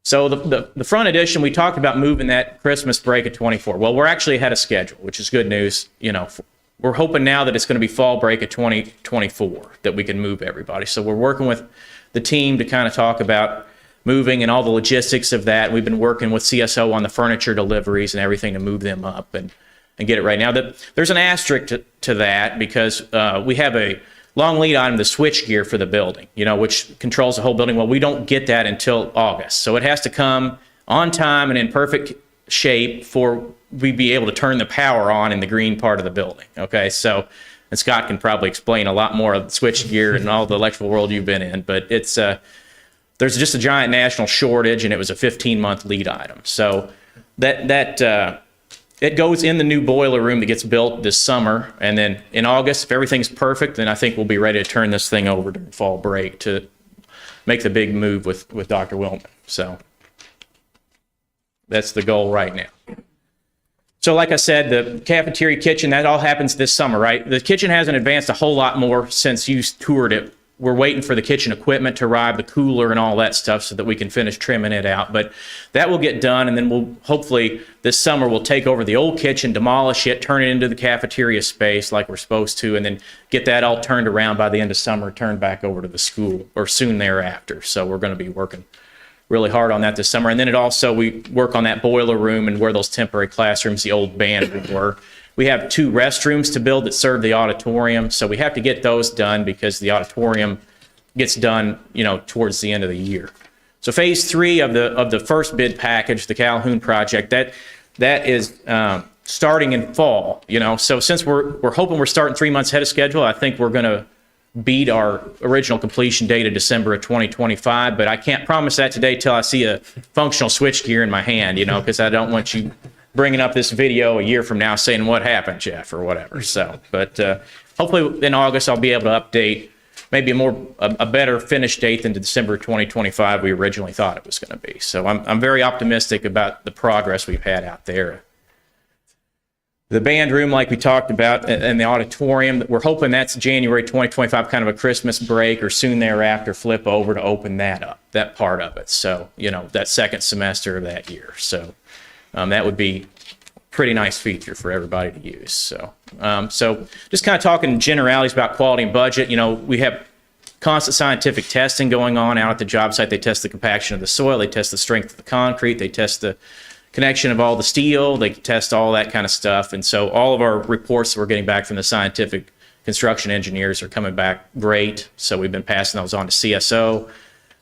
So the front addition, we talked about moving that Christmas break at 24. Well, we're actually ahead of schedule, which is good news, We're hoping now that it's going to be fall break at 2024 that we can move everybody. So we're working with the team to kind of talk about moving and all the logistics of that. We've been working with CSO on the furniture deliveries and everything to move them up and get it right. Now, there's an asterisk to that because we have a long lead item, the switch gear for the building, which controls the whole building. Well, we don't get that until August. So it has to come on time and in perfect shape for we'd be able to turn the power on in the green part of the building. Okay, so, and Scott can probably explain a lot more of the switch gear and all the electrical world you've been in, but it's there's just a giant national shortage, and it was a 15-month lead item. So it goes in the new boiler room that gets built this summer, and then in August, if everything's perfect, then I think we'll be ready to turn this thing over during fall break to make the big move with Dr. Willman. So that's the goal right now. So like I said, the cafeteria kitchen, that all happens this summer, right? The kitchen hasn't advanced a whole lot more since you toured it. We're waiting for the kitchen equipment to arrive, the cooler and all that stuff so that we can finish trimming it out. But that will get done, and then we'll hopefully this summer we'll take over the old kitchen, demolish it, turn it into the cafeteria space like we're supposed to, and then get that all turned around by the end of summer, turned back over to the school or soon thereafter. So we're going to be working really hard on that this summer. And then we work on that boiler room and where those temporary classrooms, the old band room were. We have 2 restrooms to build that serve the auditorium. So we have to get those done because the auditorium gets done, towards the end of the year. So phase 3 of the first bid package, the Calhoun project, that is starting in fall, So since we're hoping we're starting 3 months ahead of schedule, I think we're going to beat our original completion date of December of 2025, but I can't promise that today till I see a functional switchgear in my hand, because I don't want you bringing up this video a year from now saying what happened, Jeff, or whatever. So, but hopefully in August I'll be able to update maybe a better finish date than December 2025 we originally thought it was going to be. So I'm very optimistic about the progress we've had out there. The band room, like we talked about, and the auditorium, we're hoping that's January 2025, kind of a Christmas break or soon thereafter, flip over to open that up, that part of it. So, that second semester of that year. So that would be a pretty nice feature for everybody to use. So, just kind of talking generalities about quality and budget. We have constant scientific testing going on out at the job site. They test the compaction of the soil. They test the strength of the concrete. They test the connection of all the steel. They test all that kind of stuff. And so all of our reports that we're getting back from the scientific construction engineers are coming back great. So we've been passing those on to CSO.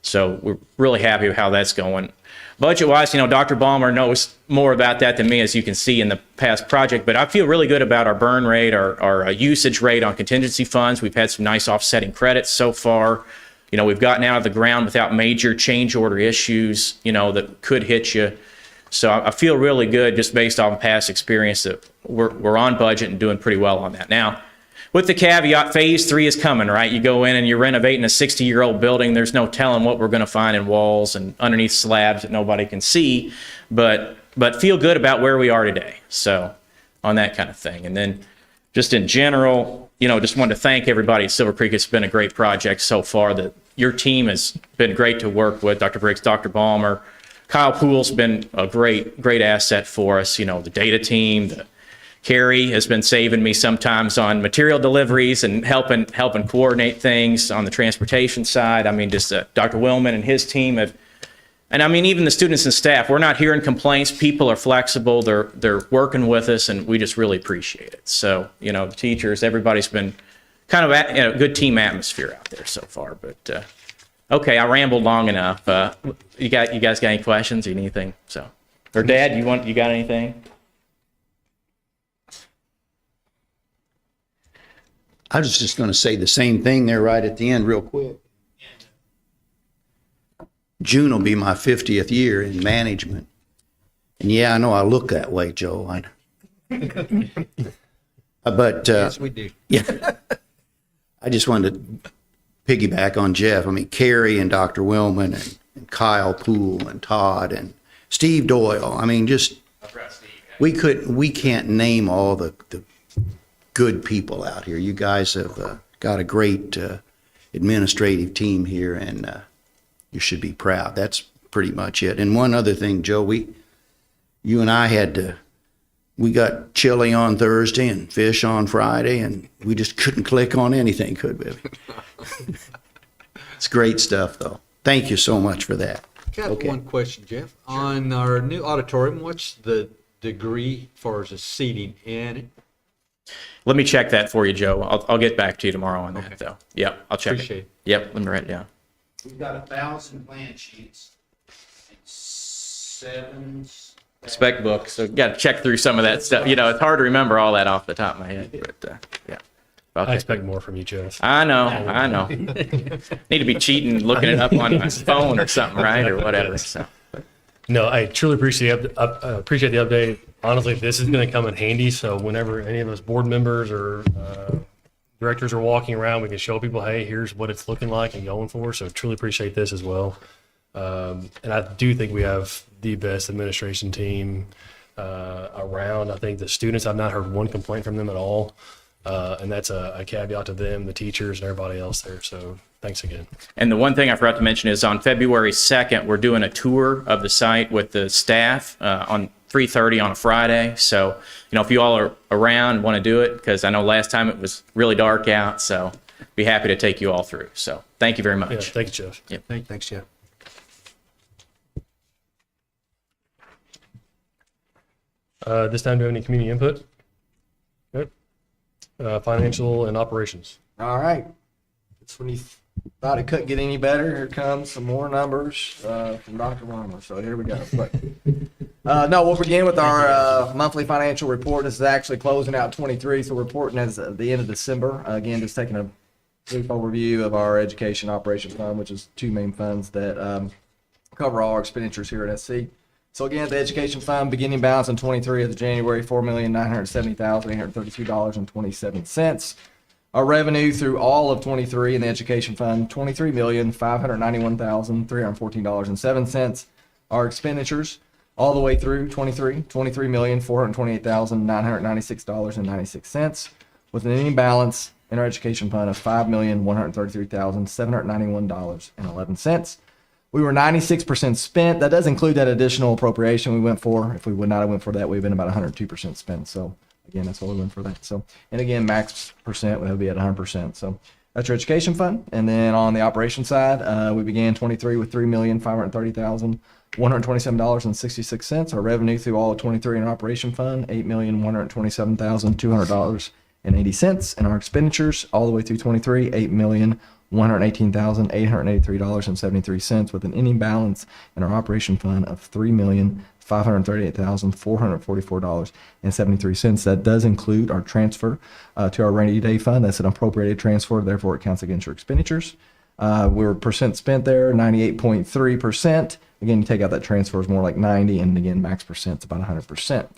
So we're really happy with how that's going. Budget-wise, Dr. Balmer knows more about that than me, as you can see in the past project, but I feel really good about our burn rate, our usage rate on contingency funds. We've had some nice offsetting credits so far. We've gotten out of the ground without major change order issues, that could hit you. So I feel really good just based on past experience that we're on budget and doing pretty well on that. Now, with the caveat, phase 3 is coming, right? You go in and you're renovating a 60-year-old building. There's no telling what we're going to find in walls and underneath slabs that nobody can see, but feel good about where we are today. So on that kind of thing. And then just in general, just wanted to thank everybody at Silver Creek. It's been a great project so far. Your team has been great to work with, Dr. Briggs, Dr. Balmer. Kyle Poole's been a great asset for us. The data team, Carrie has been saving me sometimes on material deliveries and helping coordinate things on the transportation side. I mean, just Dr. Willman and his team have, and I mean, even the students and staff, we're not hearing complaints. People are flexible. They're working with us, and we just really appreciate it. So, the teachers, everybody's been kind of a good team atmosphere out there so far. But okay, I rambled long enough. You guys got any questions or anything? So, or Dad, you got anything? I was just going to say the same thing there right at the end real quick. June will be my 50th year in management. And yeah, I know I look that way, Joe. But Yes, we do. yeah, I just wanted to piggyback on Jeff. I mean, Carrie and Dr. Willman and Kyle Poole and Todd and Steve Doyle. I mean, just we can't name all the good people out here. You guys have got a great administrative team here, and you should be proud. That's pretty much it. And one other thing, Joe, you and I we got chili on Thursday and fish on Friday, and we just couldn't click on anything, could we? It's great stuff, though. Thank you so much for that. Got Okay. one question, Jeff. On our new auditorium, what's the degree for the seating in it? Let me check that for you, Joe. I'll get back to you tomorrow on that, though. Yep, I'll check Appreciate it. Yep, let me write it down. We've got 1,000 plan sheets and 7 Spec book, so got to check through some of that stuff. It's hard to remember all that off the top of my head, but yeah. I Okay. expect more from you, Jeff. I know. Need to be cheating, looking it up on my phone or something, right, or whatever. So. No, I truly appreciate the update. Honestly, this is going to come in handy. So whenever any of us board members or directors are walking around, we can show people, hey, here's what it's looking like and going for. So truly appreciate this as well. And I do think we have the best administration team around. I think the students, I've not heard one complaint from them at all. And that's a caveat to them, the teachers, and everybody else there. So thanks again. And the one thing I forgot to mention is on February 2nd, we're doing a tour of the site with the staff on 3:30 on a Friday. So, if you all are around, want to do it, because I know last time it was really dark out. So be happy to take you all through. So thank you very much. Yeah, thank you, Jeff. Yep. Thanks, Jeff. This time, do we have any community input? Good. Financial and operations. All right. It's when you thought it couldn't get any better. Here comes some more numbers from Dr. Warmer. So here we go. But, no, we'll begin with our monthly financial report. This is actually closing out 23, so we're reporting as of the end of December. Again, just taking a brief overview of our education operations fund, which is 2 main funds that cover all our expenditures here at SC. So again, the education fund beginning balance in 23 as of January, $4,970,832.27. Our revenue through all of 23 in the education fund, $23,591,314.07. Our expenditures all the way through 23, $23,428,996.96, with an ending balance in our education fund of $5,133,791.11. We were 96% spent. That does include that additional appropriation we went for. If we would not have went for that, we've been about 102% spent. So again, that's what we went for that. So, and again, max percent would be at 100%. So that's your education fund. And then on the operation side, we began 23 with $3,530,127.66. Our revenue through all of 23 in our operation fund, $8,127,200.80. And our expenditures all the way through 23, $1,118,883.73, with an ending balance in our operation fund of $3,538,444.73. That does include our transfer to our rainy day fund. That's an appropriated transfer, therefore it counts against your expenditures. We were percent spent there, 98.3%, Again, you take out that transfer is more like 90, and again, max percent's about 100%. A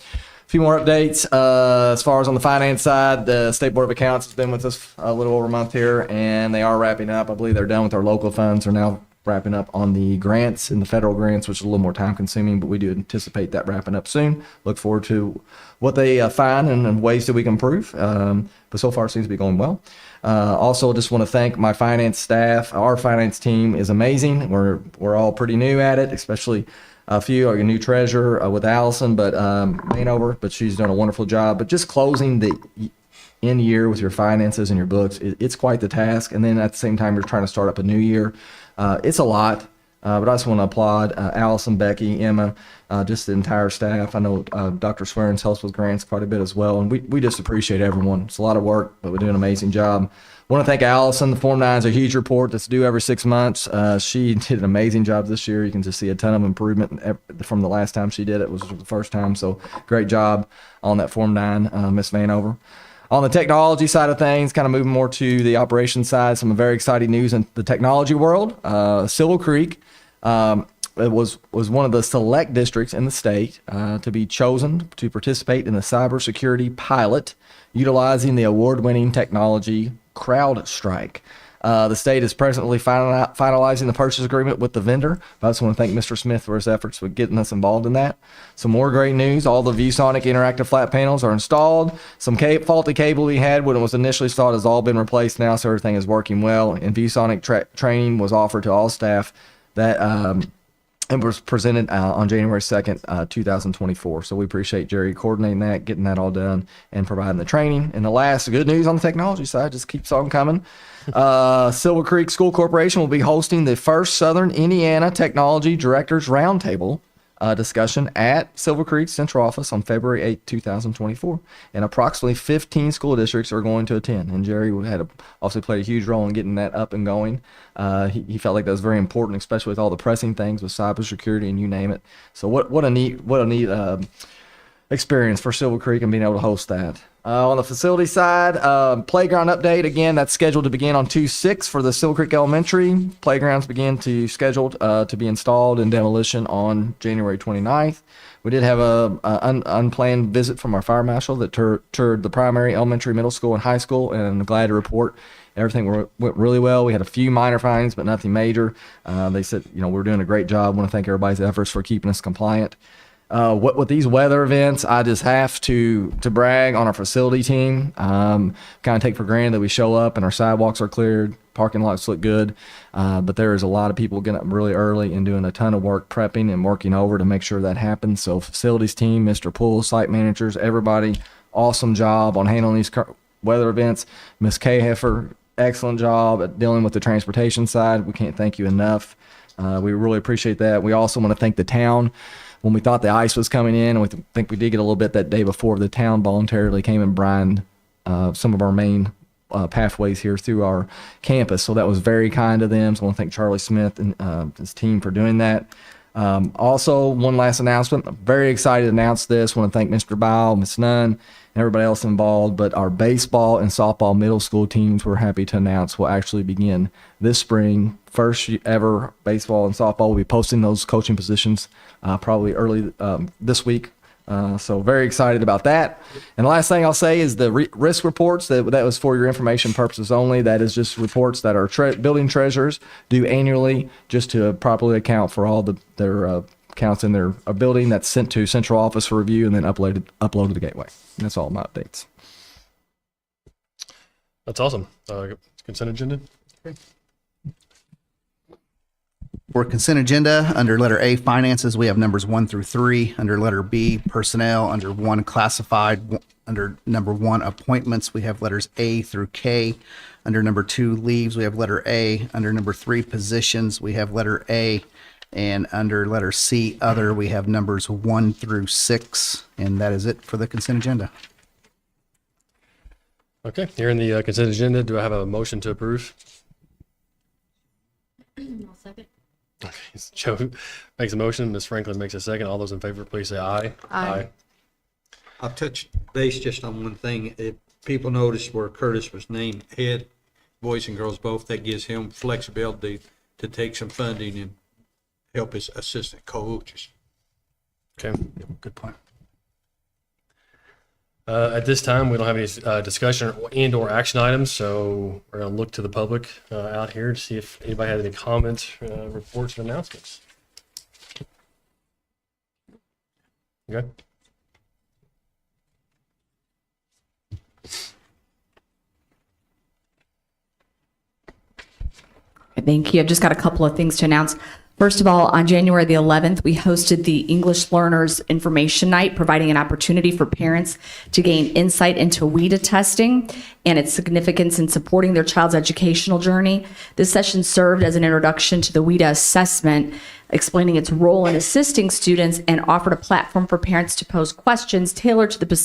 few more updates. As far as on the finance side, the State Board of Accounts has been with us a little over a month here, and they are wrapping up. I believe they're done with our local funds. They're now wrapping up on the grants and the federal grants, which is a little more time consuming, but we do anticipate that wrapping up soon. Look forward to what they find and ways that we can improve. But so far it seems to be going well. Also, just want to thank my finance staff. Our finance team is amazing. We're all pretty new at it, especially a few, our new treasurer with Allison, but Mainover, but she's done a wonderful job. But just closing the end year with your finances and your books, it's quite the task. And then at the same time, you're trying to start up a new year. It's a lot, but I just want to applaud Allison, Becky, Emma, just the entire staff. I know Dr. Swearens helps with grants quite a bit as well, and we just appreciate everyone. It's a lot of work, but we're doing an amazing job. I want to thank Allison. The Form 9 is a huge report that's due every 6 months. She did an amazing job this year. You can just see a ton of improvement from the last time she did it. Was the first time, so great job on that Form 9, Ms. Vanover. On the technology side of things, kind of moving more to the operations side, some very exciting news in the technology world. Silver Creek it was one of the select districts in the state to be chosen to participate in the cybersecurity pilot utilizing the award-winning technology CrowdStrike. The state is presently finalizing the purchase agreement with the vendor. I just want to thank Mr. Smith for his efforts with getting us involved in that. Some more great news. All the ViewSonic interactive flat panels are installed. Some faulty cable we had when it was initially installed has all been replaced now, so everything is working well. And ViewSonic training was offered to all staff that and was presented on January 2nd, 2024. So we appreciate Jerry coordinating that, getting that all done, and providing the training. And the last good news on the technology side just keeps on coming. Silver Creek School Corporation will be hosting the first Southern Indiana Technology Directors Roundtable discussion at Silver Creek Central Office on February 8, 2024. And approximately 15 school districts are going to attend. And Jerry obviously played a huge role in getting that up and going. He felt like that was very important, especially with all the pressing things with cybersecurity and you name it. So what a neat experience for Silver Creek and being able to host that. On the facility side, playground update. Again, that's scheduled to begin on 2/6 for the Silver Creek Elementary. Playgrounds scheduled to be installed and demolition on January 29th. We did have a unplanned visit from our fire marshal that toured the primary, elementary, middle school, and high school, and I'm glad to report everything went really well. We had a few minor findings, but nothing major. They said, we're doing a great job. I want to thank everybody's efforts for keeping us compliant. With these weather events, I just have to brag on our facility team. Kind of take for granted that we show up and our sidewalks are cleared, parking lots look good, but there is a lot of people getting up really early and doing a ton of work prepping and working over to make sure that happens. So facilities team, Mr. Poole, site managers, everybody, awesome job on handling these weather events. Ms. Kaheffer, excellent job at dealing with the transportation side. We can't thank you enough. We really appreciate that. We also want to thank the town. When we thought the ice was coming in, and we think we did get a little bit that day before, the town voluntarily came and brined some of our main pathways here through our campus. So that was very kind of them. So I want to thank Charlie Smith and his team for doing that. Also, one last announcement. I'm very excited to announce this. I want to thank Mr. Bile, Ms. Nunn, and everybody else involved. But our baseball and softball middle school teams, we're happy to announce, will actually begin this spring. First ever baseball and softball. We'll be posting those coaching positions probably early this week. So very excited about that. And the last thing I'll say is the risk reports, that was for your information purposes only. That is just reports that our building treasurers do annually just to properly account for all their accounts in their building. That's sent to central office for review and then uploaded to the gateway. And that's all my updates. That's awesome. Consent agenda? Okay. For consent agenda, under letter A, finances, we have numbers 1 through 3. Under letter B, personnel, under 1, classified. Under number 1, appointments, we have letters A through K. Under number 2, leaves, we have letter A. Under number 3, positions, we have letter A. And under letter C, other, we have numbers 1 through 6. And that is it for the consent agenda. Okay, here in the consent agenda, do I have a motion to approve? I'll second. Okay, so Joe makes a motion, Ms. Franklin makes a second. All those in favor, please say aye. Aye. I'll touch base just on one thing. If people noticed where Curtis was named head, boys and girls both, that gives him flexibility to take some funding and help his assistant coaches. Okay. Good point. At this time, we don't have any discussion and/or action items, so we're going to look to the public out here to see if anybody has any comments, reports, and announcements. Okay. Thank you. I've just got a couple of things to announce. First of all, on January the 11th, we hosted the English Learners Information Night, providing an opportunity for parents to gain insight into WIDA testing and its significance in supporting their child's educational journey. This session served as an introduction to the WIDA assessment, explaining its role in assisting students, and offered a platform for parents to pose questions tailored to the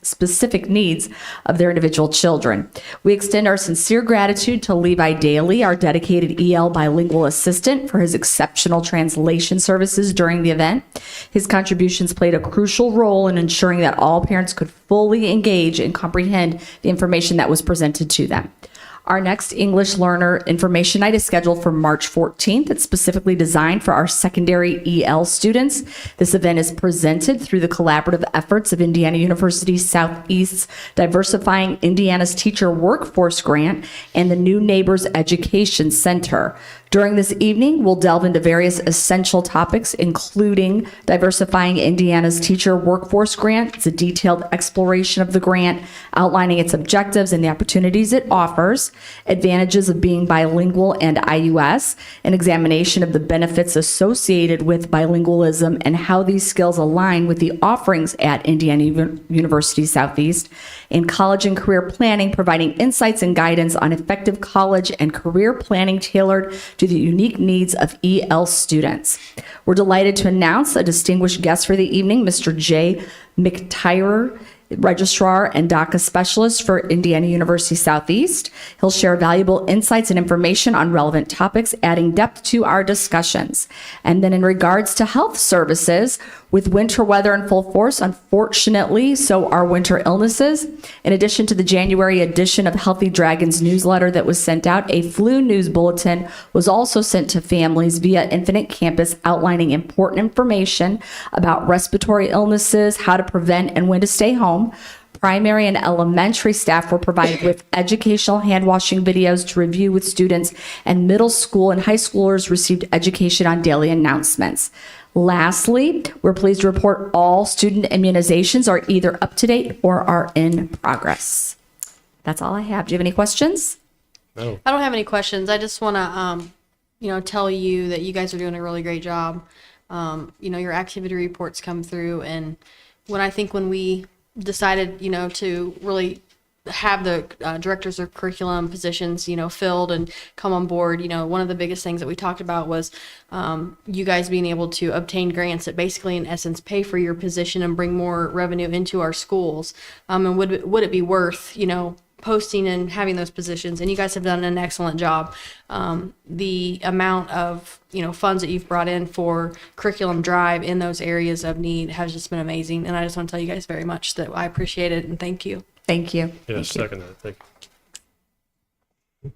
specific needs of their individual children. We extend our sincere gratitude to Levi Daly, our dedicated EL bilingual assistant, for his exceptional translation services during the event. His contributions played a crucial role in ensuring that all parents could fully engage and comprehend the information that was presented to them. Our next English Learner Information Night is scheduled for March 14th. It's specifically designed for our secondary EL students. This event is presented through the collaborative efforts of Indiana University Southeast's Diversifying Indiana's Teacher Workforce Grant and the New Neighbors Education Center. During this evening, we'll delve into various essential topics, including Diversifying Indiana's Teacher Workforce Grant. It's a detailed exploration of the grant, outlining its objectives and the opportunities it offers, advantages of being bilingual and IUS, an examination of the benefits associated with bilingualism and how these skills align with the offerings at Indiana University Southeast, and college and career planning, providing insights and guidance on effective college and career planning tailored to the unique needs of EL students. We're delighted to announce a distinguished guest for the evening, Mr. Jay McTyrer, Registrar and DACA Specialist for Indiana University Southeast. He'll share valuable insights and information on relevant topics, adding depth to our discussions. And then in regards to health services, with winter weather in full force, unfortunately, so are winter illnesses. In addition to the January edition of Healthy Dragons newsletter that was sent out, a flu news bulletin was also sent to families via Infinite Campus, outlining important information about respiratory illnesses, how to prevent and when to stay home. Primary and elementary staff were provided with educational hand washing videos to review with students, and middle school and high schoolers received education on daily announcements. Lastly, we're pleased to report all student immunizations are either up to date or are in progress. That's all I have. Do you have any questions? No. I don't have any questions. I just want to, tell you that you guys are doing a really great job. Your activity reports come through, and when we decided, to really have the directors of curriculum positions, filled and come on board, one of the biggest things that we talked about was you guys being able to obtain grants that basically, in essence, pay for your position and bring more revenue into our schools. And would it be worth, posting and having those positions? And you guys have done an excellent job. The amount of funds that you've brought in for curriculum drive in those areas of need has just been amazing, and I just want to tell you guys very much that I appreciate it and thank you. Thank you. Yeah, second that. Thank you.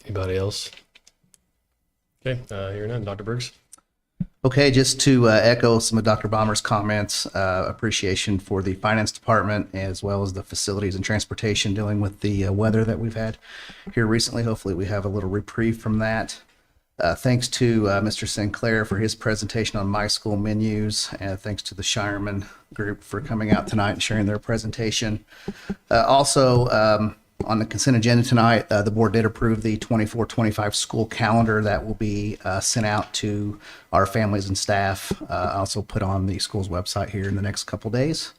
Anybody else? Okay, hearing none. Dr. Briggs? Okay, just to echo some of Dr. Bomber's comments, appreciation for the finance department as well as the facilities and transportation dealing with the weather that we've had here recently. Hopefully we have a little reprieve from that. Thanks to Mr. Sinclair for his presentation on My School menus, and thanks to the Shireman group for coming out tonight and sharing their presentation. Also, on the consent agenda tonight, the board did approve the 24-25 school calendar that will be sent out to our families and staff. Also put on the school's website here in the next couple days.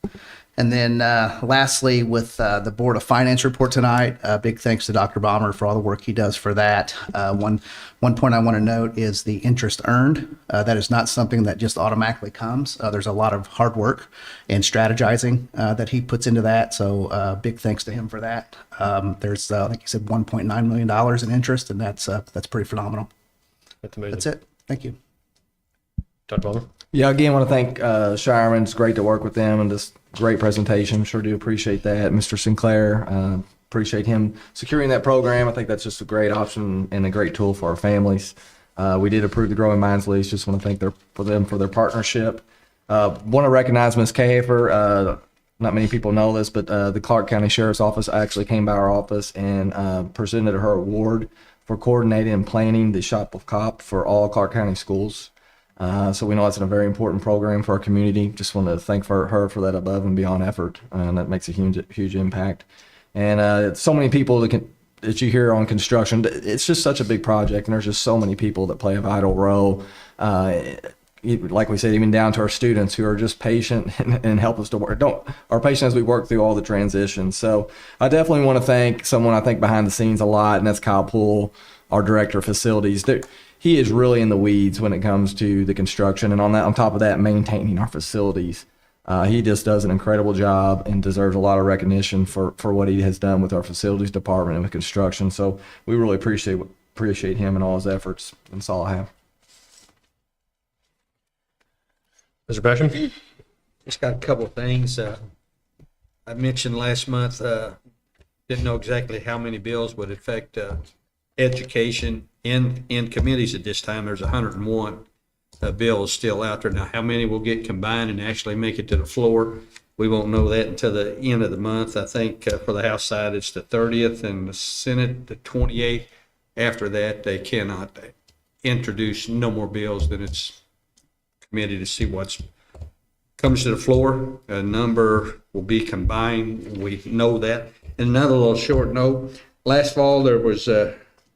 And then lastly, with the Board of Finance report tonight, big thanks to Dr. Bomber for all the work he does for that. One point I want to note is the interest earned. That is not something that just automatically comes. There's a lot of hard work and strategizing that he puts into that. So big thanks to him for that. There's, I think he said $1.9 million in interest, and that's pretty phenomenal. That's amazing. That's it. Thank you. Dr. Palmer? Yeah, again, want to thank Shireman. It's great to work with them, and just great presentation. Sure do appreciate that. Mr. Sinclair, appreciate him securing that program. I think that's just a great option and a great tool for our families. We did approve the Growing Minds lease. Just want to thank them for their partnership. Want to recognize Ms. Kafer. Not many people know this, but the Clark County Sheriff's Office actually came by our office and presented her award for coordinating and planning the Shop with Cop for all Clark County schools. So we know that's a very important program for our community. Just want to thank her for that above and beyond effort, and that makes a huge impact. And so many people that you hear on construction, it's just such a big project, and there's just so many people that play a vital role. Like we said, even down to our students who are just patient and help us to work. Are patient as we work through all the transitions. So I definitely want to thank someone I think behind the scenes a lot, and that's Kyle Poole, our director of facilities. He is really in the weeds when it comes to the construction, and on top of that, maintaining our facilities. He just does an incredible job and deserves a lot of recognition for what he has done with our facilities department and with construction. So we really appreciate him and all his efforts. That's all I have. Mr. Basham? Just got a couple of things. I mentioned last month, didn't know exactly how many bills would affect education in committees at this time. There's 101 bills still out there. Now, how many will get combined and actually make it to the floor? We won't know that until the end of the month. I think for the House side, it's the 30th, and the Senate, the 28th. After that, they cannot introduce no more bills. Then it's committee to see what's comes to the floor. A number will be combined. We know that. And another little short note, last fall there was,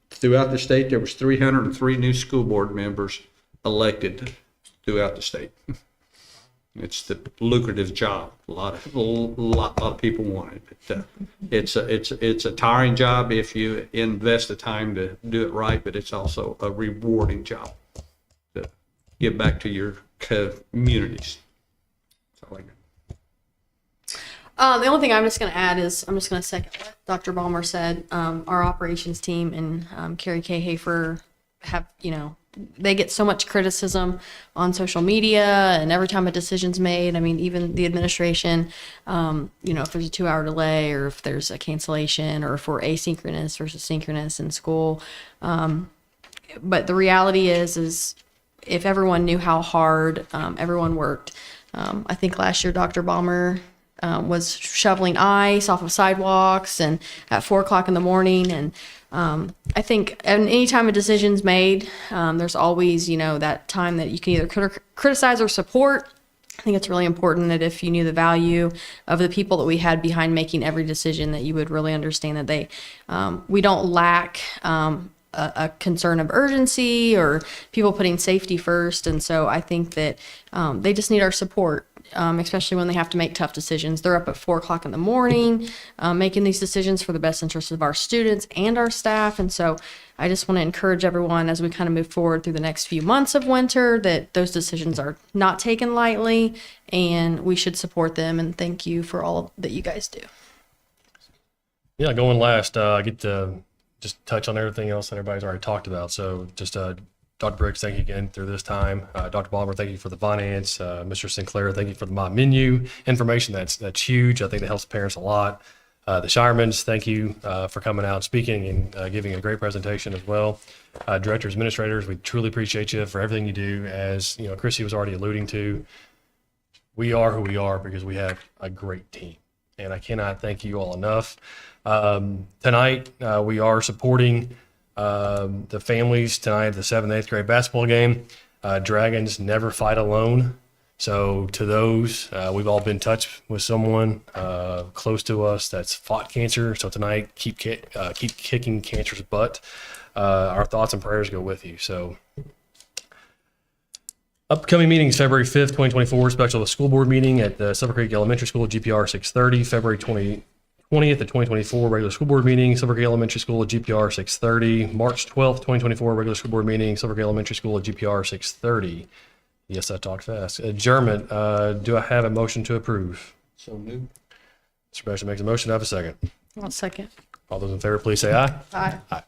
throughout the state, there was 303 new school board members elected throughout the state. It's the lucrative job. A lot of people want it. But, it's a tiring job if you invest the time to do it right, but it's also a rewarding job to give back to your communities. That's all I got. The only thing I'm just going to add is I'm just going to second what Dr. Balmer said. Our operations team and Carrie K. Hafer have, they get so much criticism on social media and every time a decision's made. I mean, even the administration, if there's a 2-hour delay or if there's a cancellation or if we're asynchronous versus synchronous in school. But the reality is if everyone knew how hard everyone worked, I think last year Dr. Balmer was shoveling ice off of sidewalks and at 4:00 in the morning. And I think any time a decision's made, there's always, that time that you can either criticize or support. I think it's really important that if you knew the value of the people that we had behind making every decision, that you would really understand that we don't lack a concern of urgency or people putting safety first. And so I think that they just need our support, especially when they have to make tough decisions. They're up at 4:00 in the morning, making these decisions for the best interest of our students and our staff. And so I just want to encourage everyone as we kind of move forward through the next few months of winter that those decisions are not taken lightly and we should support them. And thank you for all that you guys do. Yeah, going last, I get to just touch on everything else that everybody's already talked about. So just Dr. Briggs, thank you again through this time. Dr. Balmer, thank you for the finance. Mr. Sinclair, thank you for the My Menu information. That's huge. I think that helps parents a lot. The Shiremans, thank you for coming out and speaking and giving a great presentation as well. Directors, administrators, we truly appreciate you for everything you do. As Chrissy was already alluding to, we are who we are because we have a great team. And I cannot thank you all enough. Tonight, we are supporting the families tonight at the 7th and 8th grade basketball game. Dragons never fight alone. So to those, we've all been in touch with someone close to us that's fought cancer. So tonight, keep kicking cancer's butt. Our thoughts and prayers go with you. So upcoming meetings, February 5th, 2024, special school board meeting at the Silver Creek Elementary School, GPR 630, February 20th at 2024 regular school board meeting, Silver Creek Elementary School at GPR 630. March 12th, 2024 regular school board meeting, Silver Creek Elementary School at GPR 630. Yes, I talked fast. Adjournment. Do I have a motion to approve? So moved. Mr. Basham makes a motion. Do I have a second? I'll second. All those in favor, please say aye. Aye.